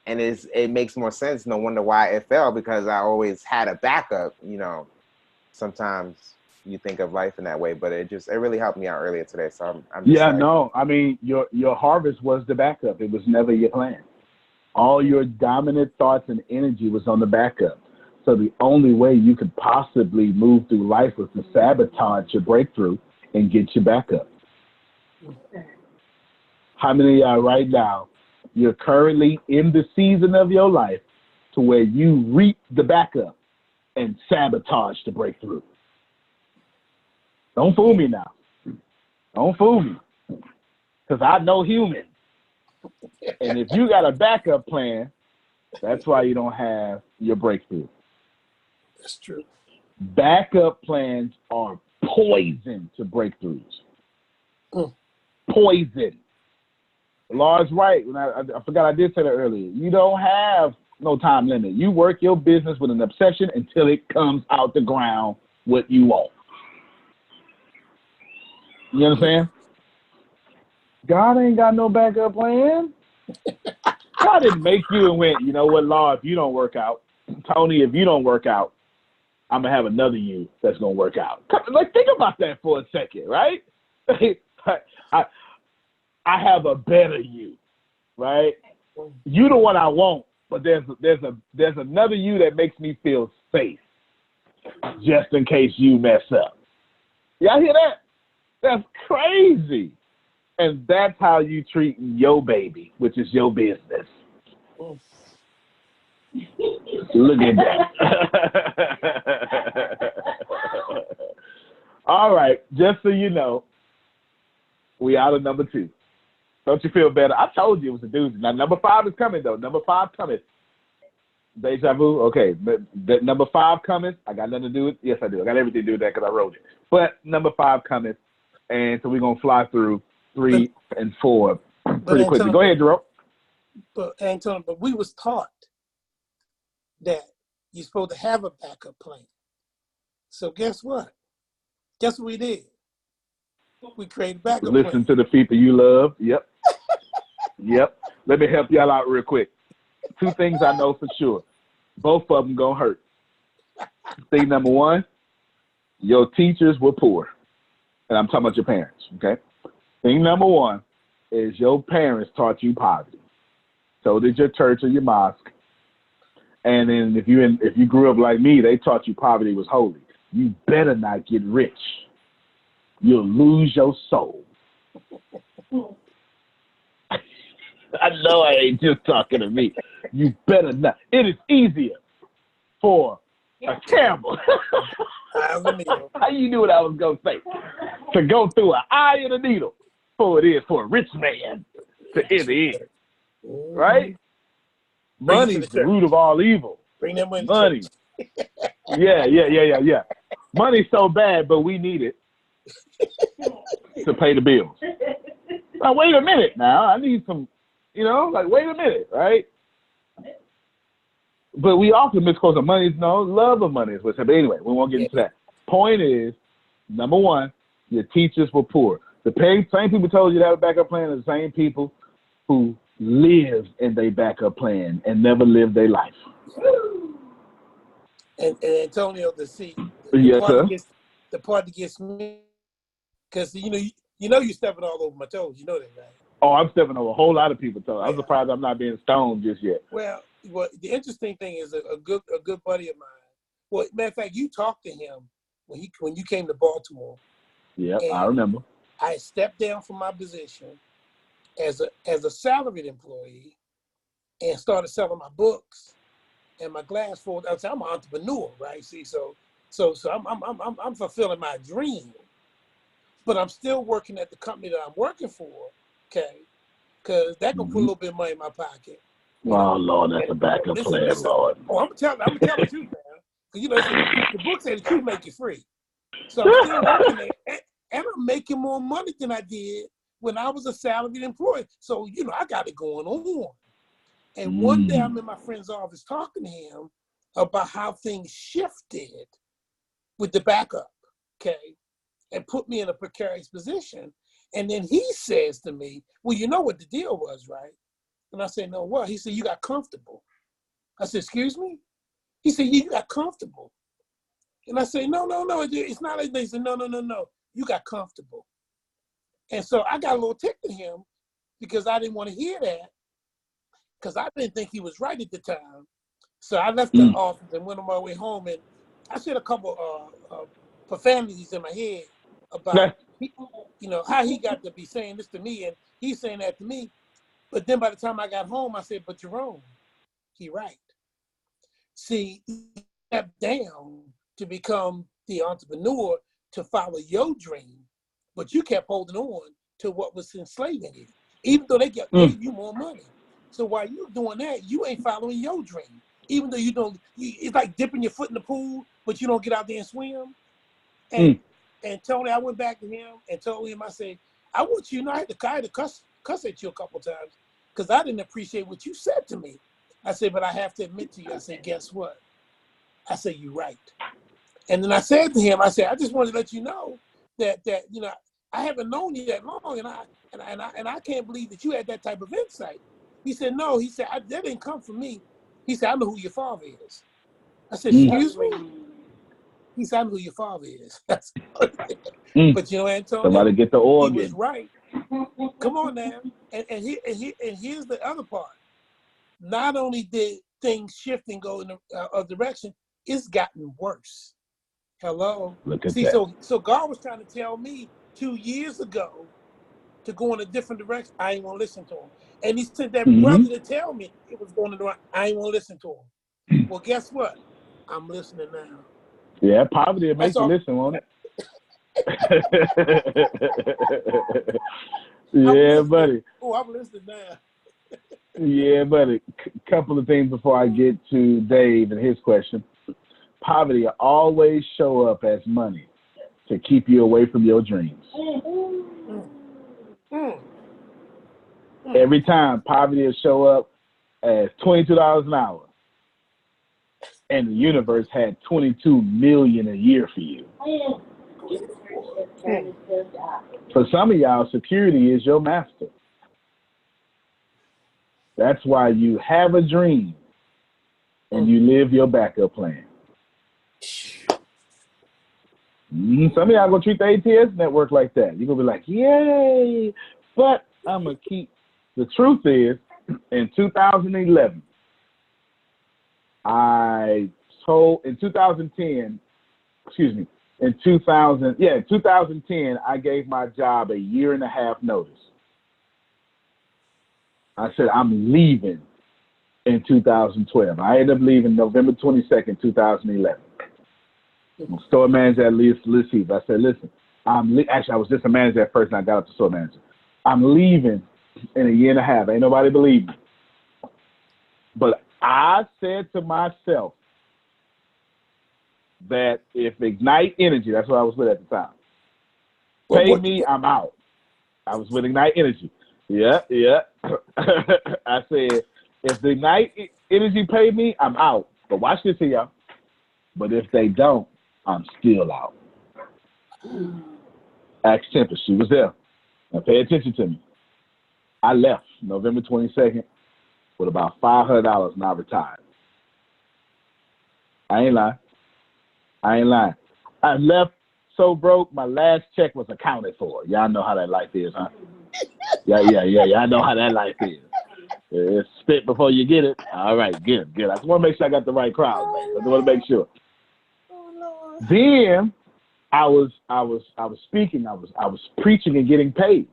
And it makes more sense. No wonder why it fell, because I always had a backup. You know, sometimes you think of life in that way, but it really helped me out earlier today. So I'm just no, I mean, your harvest was the backup. It was never your plan. All your dominant thoughts and energy was on the backup. So the only way you could possibly move through life was to sabotage your breakthrough and get your backup. How many of y'all right now, you're currently in the season of your life to where you reap the backup and sabotage the breakthrough? Don't fool me now. Don't fool me. Because I know humans. And if you got a backup plan, that's why you don't have your breakthrough. That's true. Backup plans are poison to breakthroughs. Poison. Law's right. I forgot I did say that earlier. You don't have no time limit. You work your business with an obsession until it comes out the ground what you want. You understand? God ain't got no backup plan. God didn't make you and went, you know what, Law, if you don't work out, Tony, if you don't work out, I'm going to have another you that's going to work out. Like, think about that for a second, right? I have a better you, right? You the one I want, but there's another you that makes me feel safe, just in case you mess up. Y'all hear that? That's crazy. And that's how you treat your baby, which is your business. Look at that. All right, just so you know, we out of number 2. Don't you feel better? I told you it was a doozy. Now, number 5 is coming, though. Number 5 coming. Deja vu? Okay. But number 5 coming. I got nothing to do with it. Yes, I do. I got everything to do with that because I wrote it. But number 5 coming. And so we're going to fly through 3 and 4 pretty quickly. Go ahead, Jerome. But, Antonio, but we was taught that you're supposed to have a backup plan. So guess what? Guess what we did? We created a backup plan. Listen to the people you love. Yep. Yep. Let me help y'all out real quick. 2 things I know for sure. Both of them gonna hurt. Thing number 1, your teachers were poor. And I'm talking about your parents, okay? Thing number 1 is your parents taught you poverty. So did your church or your mosque. And then if you grew up like me, they taught you poverty was holy. You better not get rich. You'll lose your soul. I know I ain't just talking to me. You better not. It is easier for a camel. How you knew what I was going to say? To go through an eye of the needle for it is for a rich man to enter in. Right? Money's the root of all evil. Bring them in. Money. Yeah. Money's so bad, but we need it to pay the bills. Now, wait a minute now. I need some, wait a minute, right? But we often misquote the money. No, love of money is what's happening. Anyway, we won't get into that. Point is, number 1, your teachers were poor. The same people told you to have a backup plan are the same people who lived in their backup plan and never lived their life. And Antonio, the part that gets me, because you're stepping all over my toes. You know that, right? Oh, I'm stepping over a whole lot of people's toes. I'm surprised I'm not being stoned just yet. Well, the interesting thing is a good buddy of mine. Well, matter of fact, you talked to him when you came to Baltimore. Yeah, I remember. I stepped down from my position as a salaried employee and started selling my books and my glass for. I'm an entrepreneur, right? See, so I'm fulfilling my dream, but I'm still working at the company that I'm working for. Okay, because that can put a little bit of money in my pocket. Oh Lord, that's a backup plan, Lord. Oh, I'm telling the truth, man. Because the book said the truth make you free. So I'm still working there, and I'm making more money than I did when I was a salaried employee. So I got it going on. And one day I'm in my friend's office talking to him about how things shifted with the backup, okay, and put me in a precarious position. And then he says to me, well, you know what the deal was, right? And I said, no, what? He said, you got comfortable. I said, excuse me? He said, yeah, you got comfortable. And I said, no, it's not like that. He said, no, you got comfortable. And so I got a little ticked at him because I didn't want to hear that because I didn't think he was right at the time. So I left the office and went on my way home, and I said a couple profanities in my head about how he got to be saying this to me and he's saying that to me. But then by the time I got home, I said, but Jerome, he right. See, he stepped down to become the entrepreneur to follow your dream, but you kept holding on to what was enslaving you, even though they gave you more money. So while you're doing that, you ain't following your dream, even though you don't. It's like dipping your foot in the pool, but you don't get out there and swim. And Tony, I went back to him and told him, I said, I want you to know I had to cuss at you a couple times because I didn't appreciate what you said to me. I said, but I have to admit to you, I said, guess what? I said, you're right. And then I said to him, I said, I just wanted to let you know that I haven't known you that long, and I can't believe that you had that type of insight. He said, no. He said, that didn't come from me. He said, I know who your father is. I said, excuse me? He said, I know who your father is. But Antonio, somebody get the organ. He was right. Come on now. And here's the other part. Not only did things shift and go in a direction, it's gotten worse. Hello. Look at See, that. so God was trying to tell me 2 years ago to go in a different direction. I ain't gonna listen to him. And he sent that brother to tell me it was going in the right. I ain't gonna listen to him. Well, guess what? I'm listening now. Yeah, poverty will make That's you all. listen, won't it? I'm Yeah, listening. buddy. Oh, I'm listening now. Yeah, buddy. Couple of things before I get to Dave and his question. Poverty will always show up as money to keep you away from your dreams. Every time, poverty will show up as $22 an hour, and the universe had $22 million a year for you. For some of y'all, security is your master. That's why you have a dream and you live your backup plan. Some of y'all gonna treat the ATS network like that. You're gonna be like, yay, but I'm gonna keep. The truth is, in 2011, in 2010, in 2010, I gave my job a 1.5 year notice. I said, I'm leaving in 2012. I ended up leaving November 22nd, 2011. I'm a store manager at Little Caesars. I said, listen, actually, I was just a manager at first, and I got up to store manager. I'm leaving in 1.5 years. Ain't nobody believe me. But I said to myself that if Ignite Energy, that's what I was with at the time, pay me, I'm out. I was with Ignite Energy. Yeah. I said, if the Ignite Energy pay me, I'm out. But watch this here, y'all. But if they don't, I'm still out. Ask Tempest. She was there. Now pay attention to me. I left November 22nd with about $500 and I retired. I ain't lying. I left so broke, my last check was accounted for. Y'all know how that life is, huh? Yeah. I know how that life is. It's spit before you get it. All right, good. I just want to make sure I got the right crowd. I just want to make sure. Then I was speaking. I was preaching and getting paid.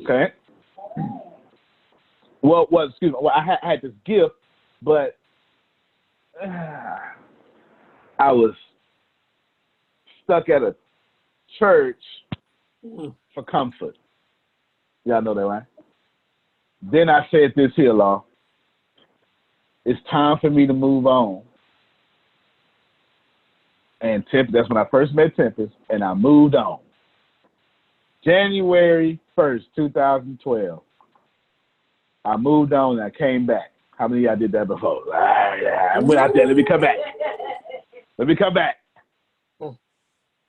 Okay. Well, excuse me. Well, I had this gift, but I was stuck at a church for comfort. Y'all know that, right? Then I said this here, Law. It's time for me to move on. And that's when I first met Tempest, and I moved on. January 1st, 2012. I moved on and I came back. How many of y'all did that before? I went out there. Let me come back.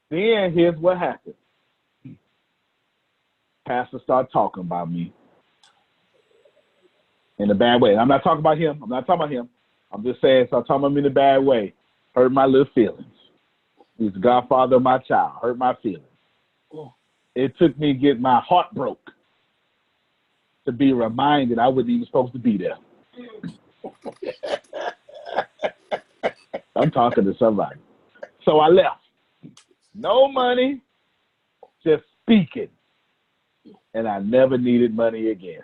Then here's what happened. Pastor started talking about me in a bad way. I'm not talking about him. I'm just saying, start talking about me in a bad way. Hurt my little feelings. He's the godfather of my child. Hurt my feelings. It took me getting my heart broke to be reminded I wasn't even supposed to be there. I'm talking to somebody. So I left. No money, just speaking. And I never needed money again.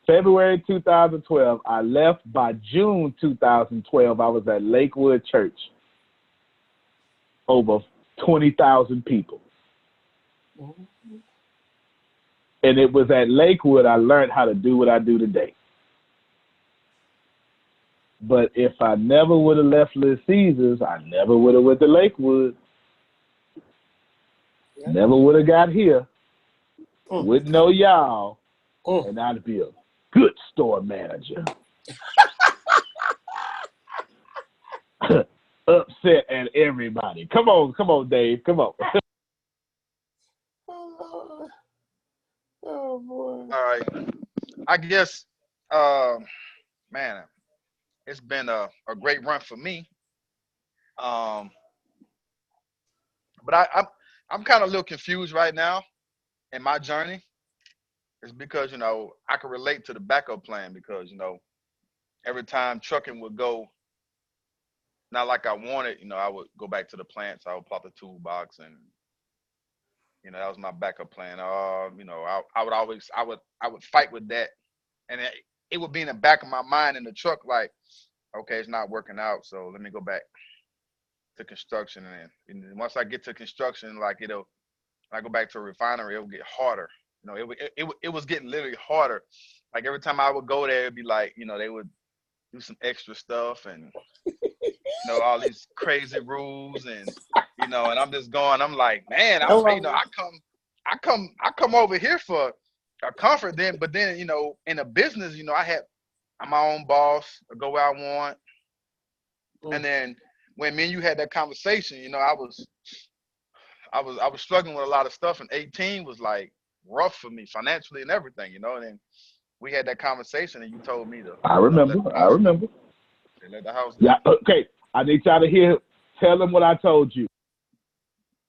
February 2012, I left. By June 2012, I was at Lakewood Church. Over 20,000 people. And it was at Lakewood I learned how to do what I do today. But if I never would have left Little Caesars, I never would have went to Lakewood. Never would have got here. Wouldn't know y'all. And I'd be a good store manager. Upset at everybody. Come on, Dave. Come on. Oh boy. All right. I guess, man, it's been a great run for me. But I'm kind of a little confused right now in my journey. It's because I can relate to the backup plan because every time trucking would go not like I wanted, I would go back to the plants. I would plot the toolbox, and that was my backup plan. I would always I would fight with that, and it would be in the back of my mind in the truck, like, okay, it's not working out, so let me go back to construction, and then once I get to construction, like when I go back to a refinery, it will get harder. It was getting literally harder. Like every time I would go there, it'd be like, they would do some extra stuff and all these crazy rules and I'm just going, I'm like, man, I come over here for a comfort then, but then, in a business, I'm my own boss, I go where I want. And then when me and you had that conversation, I was struggling with a lot of stuff, and 18 was like rough for me financially and everything, and then we had that conversation and you told me to I remember. let the house go. Yeah. Okay. I need y'all to hear. Tell them what I told you.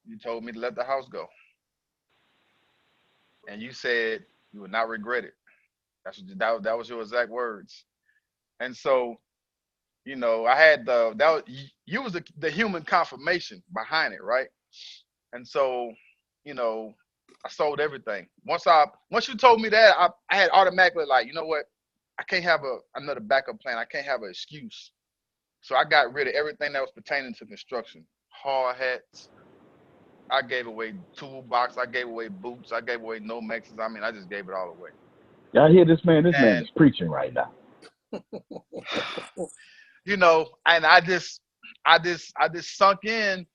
You told me to let the house go. And you said you would not regret it. That was your exact words. And so, I had you was the human confirmation behind it, right? And so, I sold everything. Once you told me that, I had automatically like, you know what? I can't have another backup plan. I can't have an excuse. So I got rid of everything that was pertaining to construction. Hard hats. I gave away toolbox. I gave away boots. I gave away no mexes. I mean, I just gave it all away. Y'all hear this man? This man And is preaching right now. and I just sunk in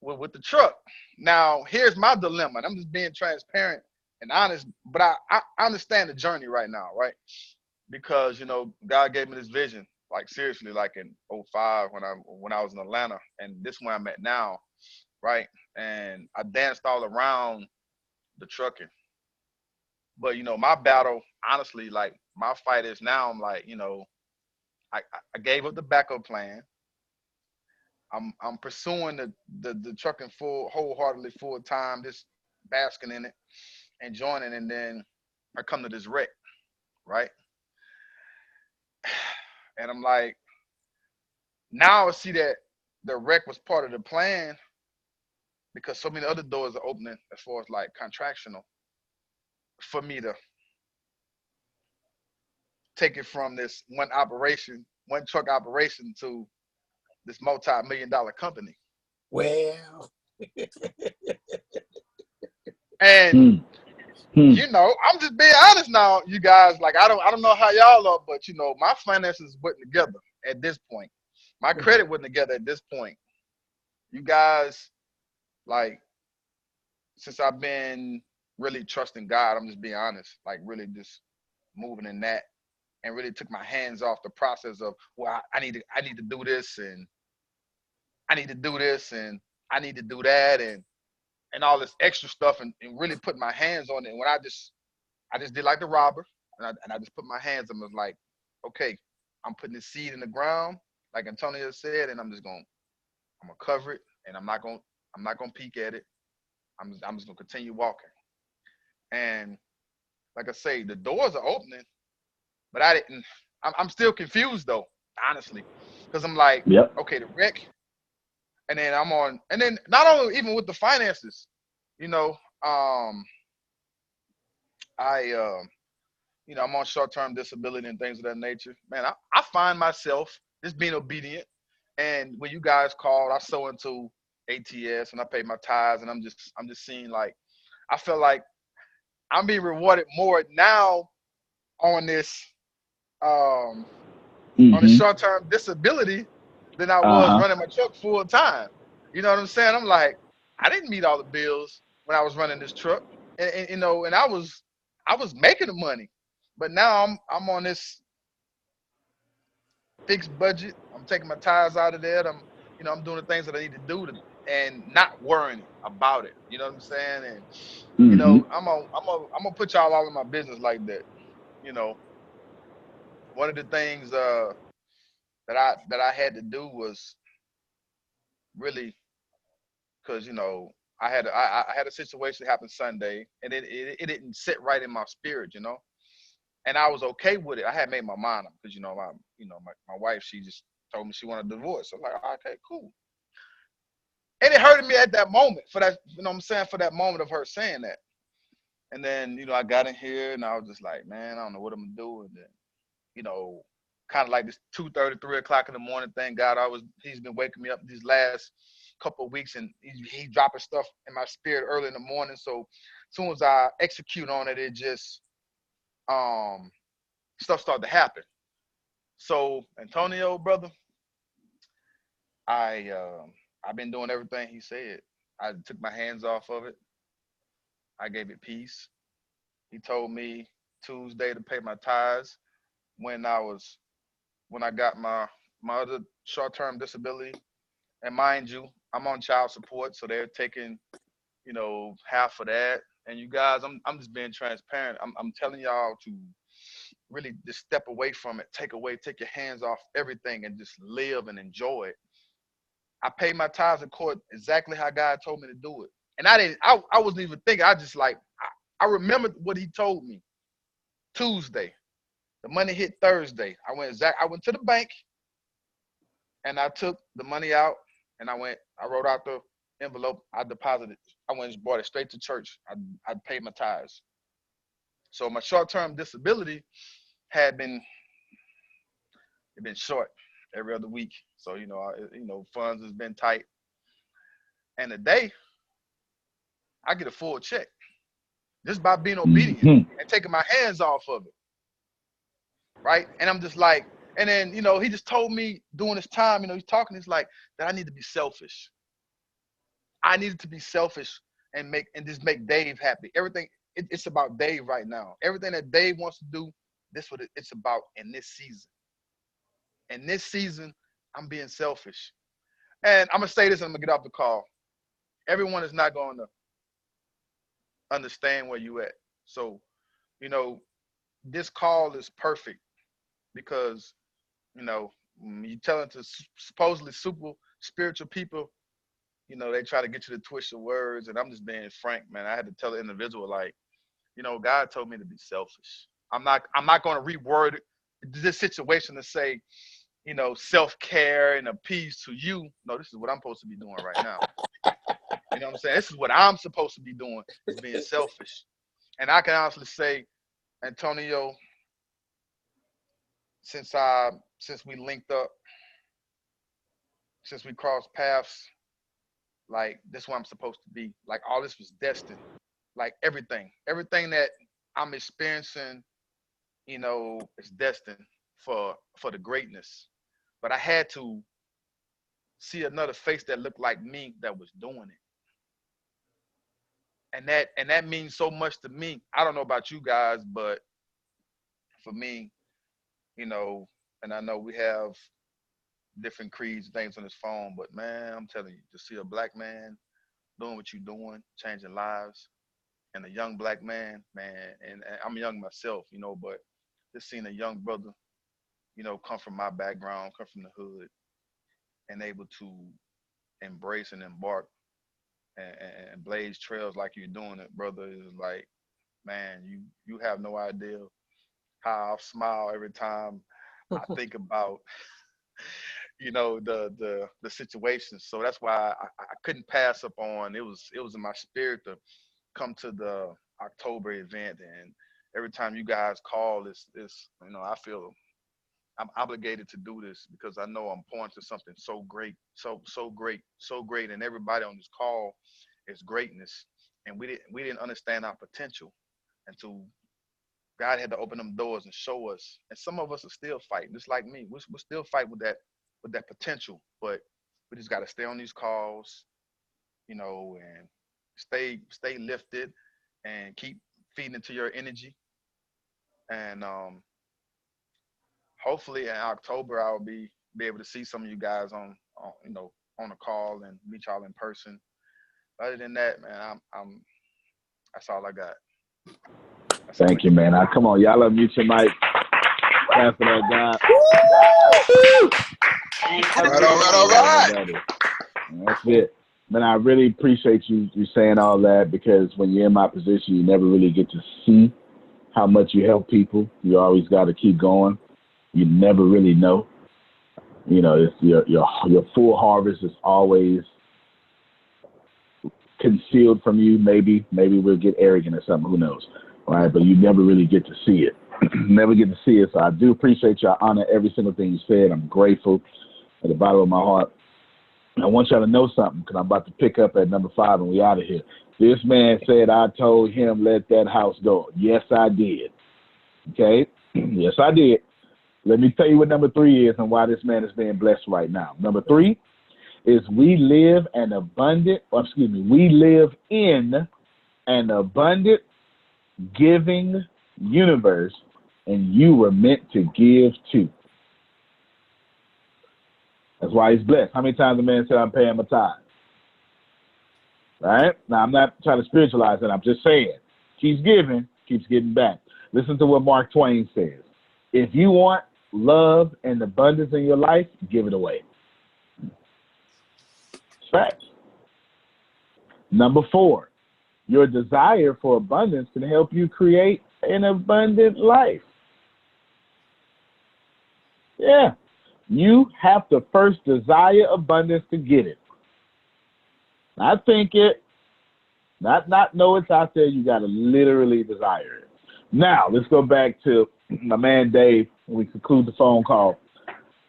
with the truck. Now, here's my dilemma. And I'm just being transparent and honest, but I understand the journey right now, right? Because God gave me this vision, like seriously, like in '05 when I was in Atlanta, and this is where I'm at now, right? And I danced all around the trucking. But my battle, honestly, like my fight is now, I'm like, I gave up the backup plan. I'm pursuing the trucking wholeheartedly full time, just basking in it, enjoying it, and then I come to this wreck, right? And I'm like, now I see that the wreck was part of the plan because so many other doors are opening as far as like contractional for me to take it from this one truck operation to this multi-million-dollar company. Well, And I'm just being honest now, you guys. Like I don't know how y'all are, but my finances wasn't together at this point. My credit wasn't together at this point. You guys, like, since I've been really trusting God, I'm just being honest, like really just moving in that, and really took my hands off the process of, well, I need to do this, and I need to do this, and I need to do that, and all this extra stuff, and really put my hands on it. And when I just did like the robber, and I just put my hands on it, like, okay, I'm putting this seed in the ground, like Antonio said, and I'm gonna cover it, and I'm not gonna peek at it. I'm just gonna continue walking. And like I say, the doors are opening, but I'm still confused though, honestly, because I'm like, Yep. okay, the wreck, and then not only even with the finances, I I'm on short-term disability and things of that nature. Man, I find myself just being obedient. And when you guys called, I sow into ATS and I pay my tithes, and I'm just seeing, like, I feel like I'm being rewarded more now on this on the short-term disability than I was running my truck full time. You know what I'm saying? I'm like, I didn't meet all the bills when I was running this truck, and I was making the money, but now I'm on this fixed budget. I'm taking my tires out of there. I'm doing the things that I need to do and not worrying about it. You know what I'm saying? And I'm gonna put y'all all in my business like that. One of the things that I had to do was really, because I had a situation happen Sunday, and it didn't sit right in my spirit, you know. And I was okay with it. I had made my mind up because my wife, she just told me she wanted a divorce. I'm like, okay, cool. And it hurted me at that moment for that, you know what I'm saying, for that moment of her saying that. And then, I got in here and I was just like, man, I don't know what I'm gonna do. And then, kind of like this 2:30, 3 o'clock in the morning. Thank God he's been waking me up these last couple of weeks, and he dropping stuff in my spirit early in the morning. So as soon as I execute on it, it just stuff started to happen. So Antonio, brother, I've been doing everything he said. I took my hands off of it. I gave it peace. He told me Tuesday to pay my tithes when I got my other short-term disability. And mind you, I'm on child support, so they're taking, half of that. And you guys, I'm just being transparent. I'm telling y'all to really just step away from it, take your hands off everything and just live and enjoy it. I paid my tithes in court exactly how God told me to do it. And I wasn't even thinking. I remembered what he told me Tuesday. The money hit Thursday. I went to the bank and I took the money out and I wrote out the envelope. I deposited. I went and brought it straight to church. I paid my tithes. So my short-term disability had been short every other week. So, funds has been tight. And today I get a full check just by being obedient and taking my hands off of it. Right. And I'm just like, and then, he just told me during this time, he's talking, he's like, that I need to be selfish. I needed to be selfish and just make Dave happy. Everything, it's about Dave right now. Everything that Dave wants to do, this is what it's about in this season. In this season, I'm being selfish. And I'm going to say this and I'm going to get off the call. Everyone is not going to understand where you at. So, this call is perfect because, you telling to supposedly super spiritual people, they try to get you to twist your words. And I'm just being frank, man. I had to tell the individual, like, God told me to be selfish. I'm not going to reword this situation to say, self-care and appease to you. No, this is what I'm supposed to be doing right now. You know what I'm saying? This is what I'm supposed to be doing, is being selfish. And I can honestly say, Antonio, since we linked up, since we crossed paths, like, this is what I'm supposed to be. Like, all this was destined. Like, everything that I'm experiencing, is destined for the greatness. But I had to see another face that looked like me that was doing it. And that means so much to me. I don't know about you guys, but for me, and I know we have different creeds and things on this phone, but man, I'm telling you, to see a black man doing what you're doing, changing lives, and a young black man, and I'm young myself, but just seeing a young brother, come from my background, come from the hood, and able to embrace and embark and blaze trails like you're doing it, brother, is like, man, you have no idea how I smile every time I think about, the situation. So that's why I couldn't pass up on. It was in my spirit to come to the October event, and every time you guys call, it's I feel I'm obligated to do this because I know I'm pointing to something so great, so great, and everybody on this call is greatness, and we didn't understand our potential until God had to open them doors and show us. And some of us are still fighting, just like me. We're still fighting with that potential, but we just got to stay on these calls, and stay lifted and keep feeding into your energy. And hopefully in October I'll be able to see some of you guys on a call and meet y'all in person. Other than that, man, I'm that's all I got. Thank you, man. Come on, y'all unmute your mic. Pass it on, God. All right. That's it. Man, I really appreciate you saying all that, because when you're in my position, you never really get to see how much you help people. You always got to keep going. You never really know. You know, it's your full harvest is always concealed from you. Maybe we'll get arrogant or something. Who knows? All right, but you never really get to see it. Never get to see it. So I do appreciate you. I honor every single thing you said. I'm grateful at the bottom of my heart. I want y'all to know something, because I'm about to pick up at number 5 and we out of here. This man said I told him let that house go. Yes, I did. Okay? Yes, I did. Let me tell you what number 3 is and why this man is being blessed right now. Number 3 is we live in an abundant giving universe, and you were meant to give too. That's why he's blessed. How many times the man said I'm paying my tithe? Right? Now, I'm not trying to spiritualize it. I'm just saying, keeps giving, keeps getting back. Listen to what Mark Twain says. If you want love and abundance in your life, give it away. Facts. Number 4, your desire for abundance can help you create an abundant life. Yeah. You have to first desire abundance to get it. Not think it, not know it's out there. You got to literally desire it. Now, let's go back to my man Dave when we conclude the phone call.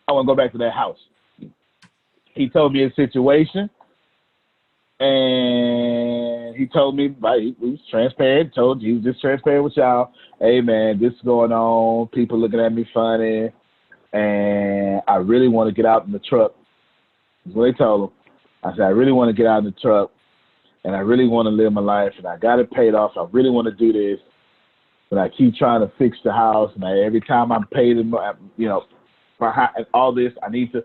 I want to go back to that house. He told me his situation, and he told me, he was transparent, he was just transparent with y'all. Hey, man, this is going on. People looking at me funny. And I really want to get out in the truck. That's what they told him. I said, I really want to get out in the truck, and I really want to live my life, and I got it paid off. I really want to do this, but I keep trying to fix the house, and every time I'm paid, for all this, I need to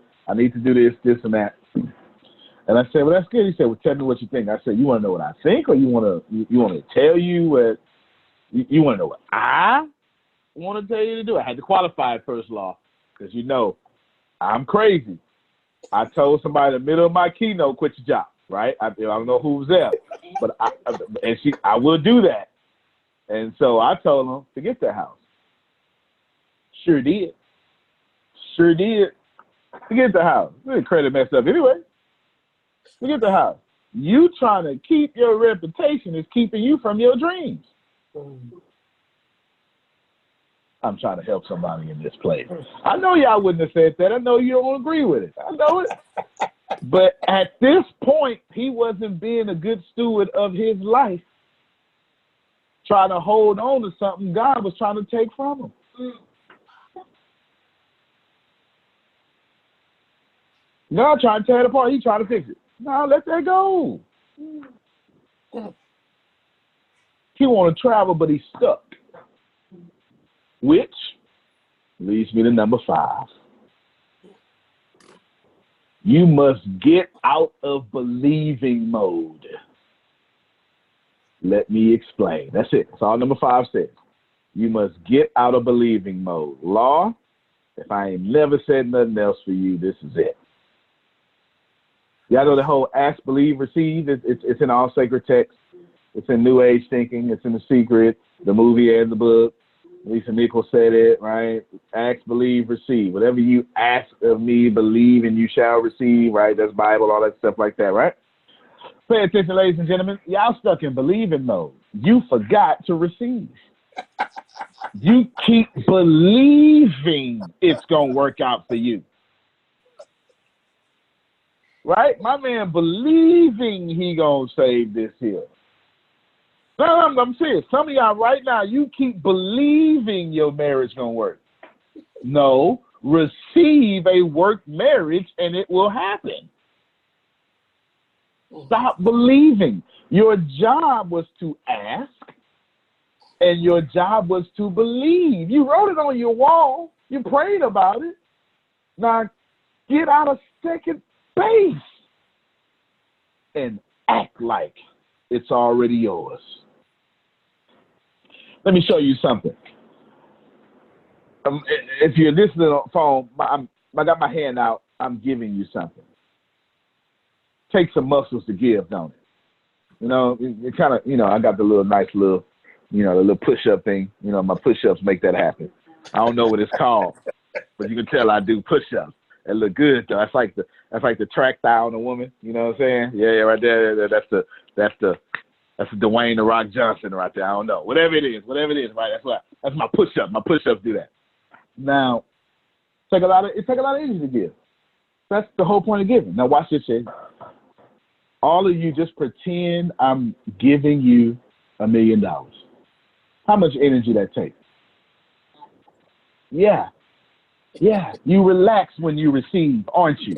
do this and that. And I said, well, that's good. He said, well, tell me what you think. I said, you want to know what I think, or you want to tell you what you want to know what I want to tell you to do? I had to qualify it first, Law. Because I'm crazy. I told somebody in the middle of my keynote, quit your job, right? I don't know who was there, but I will do that. And so I told them, forget that house. Sure did. Forget the house. The credit messed up anyway. Forget the house. You trying to keep your reputation is keeping you from your dreams. I'm trying to help somebody in this place. I know y'all wouldn't have said that. I know you don't agree with it. I know it. But at this point, he wasn't being a good steward of his life, trying to hold on to something God was trying to take from him. God trying to tear it apart. He trying to fix it. No, let that go. He want to travel, but he's stuck. Which leads me to number 5. You must get out of believing mode. Let me explain. That's it. That's all number 5 says. You must get out of believing mode. Law, if I ain't never said nothing else for you, this is it. Y'all know the whole ask, believe, receive. It's in all sacred texts. It's in New Age thinking. It's in The Secret, the movie, and the book. Lisa Nichols said it, right? Ask, believe, receive. Whatever you ask of me, believe, and you shall receive, right? That's Bible, all that stuff like that, right? Pay attention, ladies and gentlemen. Y'all stuck in believing mode. You forgot to receive. You keep believing it's going to work out for you. Right? My man believing he going to save this here. No, I'm serious. Some of y'all right now, you keep believing your marriage gonna work. No, receive a work marriage and it will happen. Stop believing. Your job was to ask, and your job was to believe. You wrote it on your wall. You prayed about it. Now get out of second base and act like it's already yours. Let me show you something. If you're listening on the phone, I got my hand out. I'm giving you something. takes some muscles to give, don't it? You know, it kind of, you know, I got the nice little, you know, the little push-up thing. You know, my push-ups make that happen. I don't know what it's called, but you can tell I do push-ups. It look good though. That's like the track thigh on a woman. You know what I'm saying? Yeah, right there. That's the Dwayne the Rock Johnson right there. I don't know. Whatever it is, right? That's my push-up. My push-ups do that. Now, it take a lot of energy to give. That's the whole point of giving. Now watch this shit. All of you just pretend I'm giving you $1 million. How much energy that takes? Yeah. You relax when you receive, aren't you?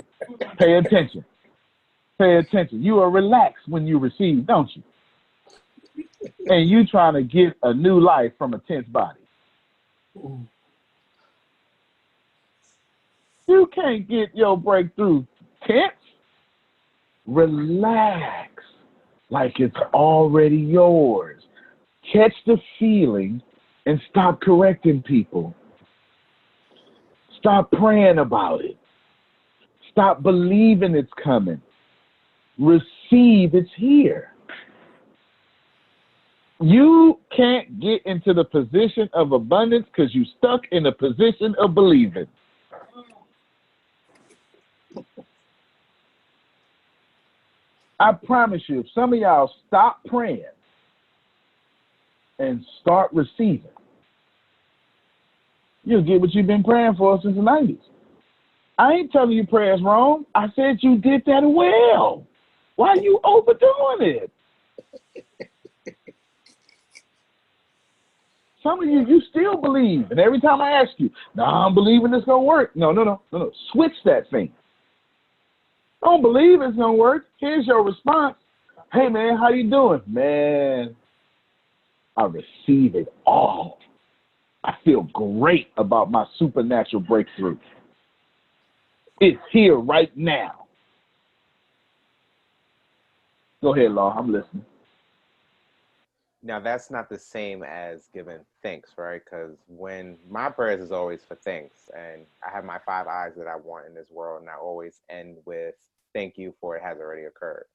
Pay attention. You are relaxed when you receive, don't you? And you trying to get a new life from a tense body. You can't get your breakthrough tense. Relax like it's already yours. Catch the feeling and stop correcting people. Stop praying about it. Stop believing it's coming. Receive it's here. You can't get into the position of abundance because you stuck in the position of believing. I promise you, if some of y'all stop praying and start receiving, you'll get what you've been praying for since the 90s. I ain't telling you prayer's wrong. I said you did that well. Why are you overdoing it? Some of you still believe. And every time I ask you, no, I'm believing it's going to work. No. Switch that thing. Don't believe it's going to work. Here's your response. Hey, man, how you doing? Man, I receive it all. I feel great about my supernatural breakthrough. It's here right now. Go ahead, Law. I'm listening. Now, that's not the same as giving thanks, right? Because when my prayers is always for thanks, and I have my 5 eyes that I want in this world, and I always end with thank you for it has already occurred.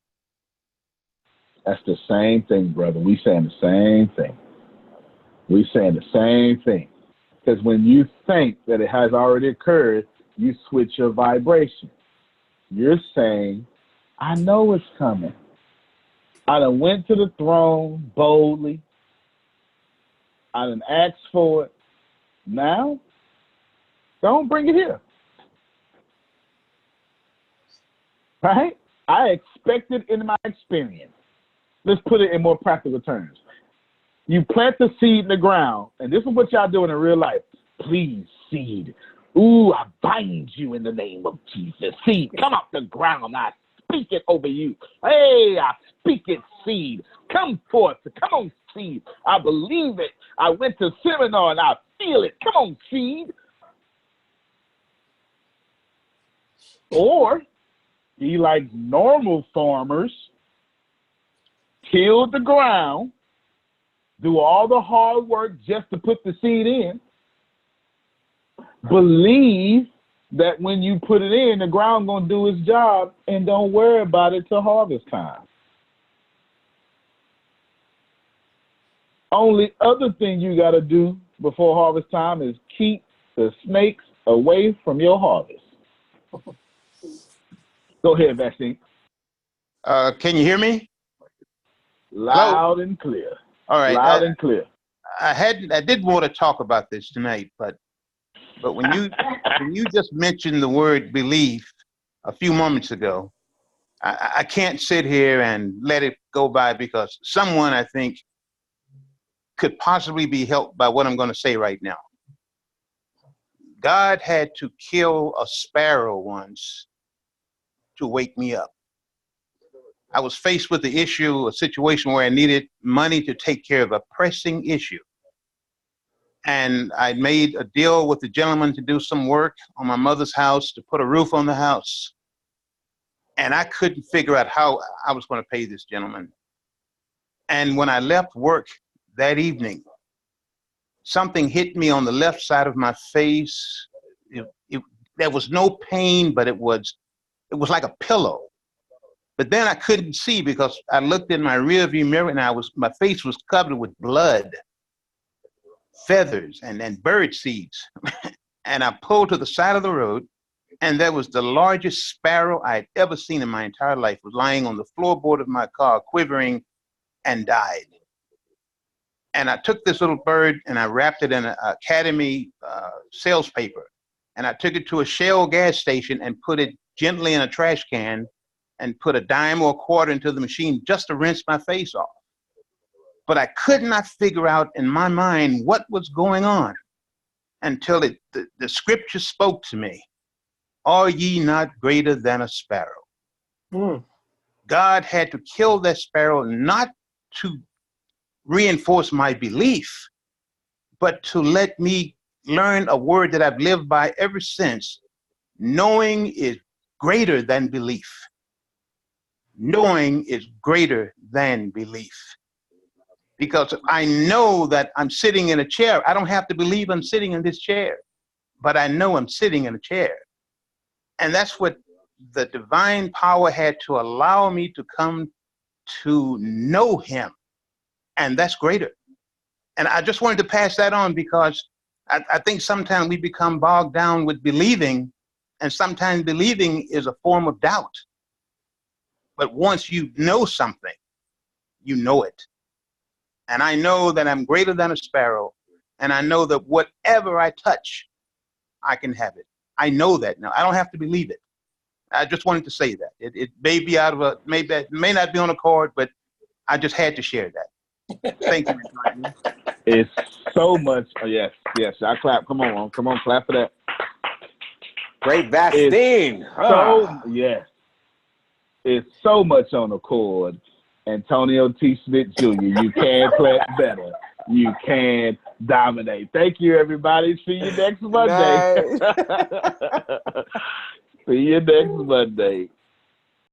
That's the same thing, brother. We saying the same thing. Because when you think that it has already occurred, you switch your vibration. You're saying, I know it's coming. I done went to the throne boldly. I done asked for it. Now, don't bring it here. Right? I expect it in my experience. Let's put it in more practical terms. You plant the seed in the ground, and this is what y'all doing in real life. Please, seed. Ooh, I bind you in the name of Jesus. Seed, come out the ground. I speak it over you. Hey, I speak it, seed. Come forth. Come on, seed. I believe it. I went to seminar and I feel it. Come on, seed. Or be like normal farmers, till the ground, do all the hard work just to put the seed in. Believe that when you put it in, the ground going to do its job, and don't worry about it till harvest time. Only other thing you got to do before harvest time is keep the snakes away from your harvest. Go ahead, Vaccine. Can you hear me? Loud and clear. All right. Loud and clear. I did want to talk about this tonight, but when you just mentioned the word belief a few moments ago, I can't sit here and let it go by, because someone, I think, could possibly be helped by what I'm going to say right now. God had to kill a sparrow once to wake me up. I was faced with the issue, a situation where I needed money to take care of a pressing issue. And I made a deal with the gentleman to do some work on my mother's house, to put a roof on the house. And I couldn't figure out how I was going to pay this gentleman. And when I left work that evening, something hit me on the left side of my face. There was no pain, but it was like a pillow. But then I couldn't see because I looked in my rearview mirror and my face was covered with blood, feathers, and bird seeds. And I pulled to the side of the road, and there was the largest sparrow I had ever seen in my entire life, was lying on the floorboard of my car, quivering, and died. And I took this little bird and I wrapped it in an Academy sales paper. And I took it to a Shell gas station and put it gently in a trash can and put a dime or a quarter into the machine just to rinse my face off. But I could not figure out in my mind what was going on until the scripture spoke to me. Are ye not greater than a sparrow? Mm. God had to kill that sparrow not to reinforce my belief, but to let me learn a word that I've lived by ever since. Knowing is greater than belief. Knowing is greater than belief. Because I know that I'm sitting in a chair. I don't have to believe I'm sitting in this chair, but I know I'm sitting in a chair. And that's what the divine power had to allow me to come to know him. And that's greater. And I just wanted to pass that on because I think sometimes we become bogged down with believing, and sometimes believing is a form of doubt. But once you know something, you know it. And I know that I'm greater than a sparrow, and I know that whatever I touch, I can have it. I know that now. I don't have to believe it. I just wanted to say that. It may be out of it may not be on a card, but I just had to share that. Thank you. It's so much. Oh, yes. I clap. Come on, clap for that. Great Vastine. Yes. It's so much on the chord. Antonio T. Smith Jr., you can clap better. You can dominate. Thank you, everybody. See you next Monday. Nice. See you next Monday.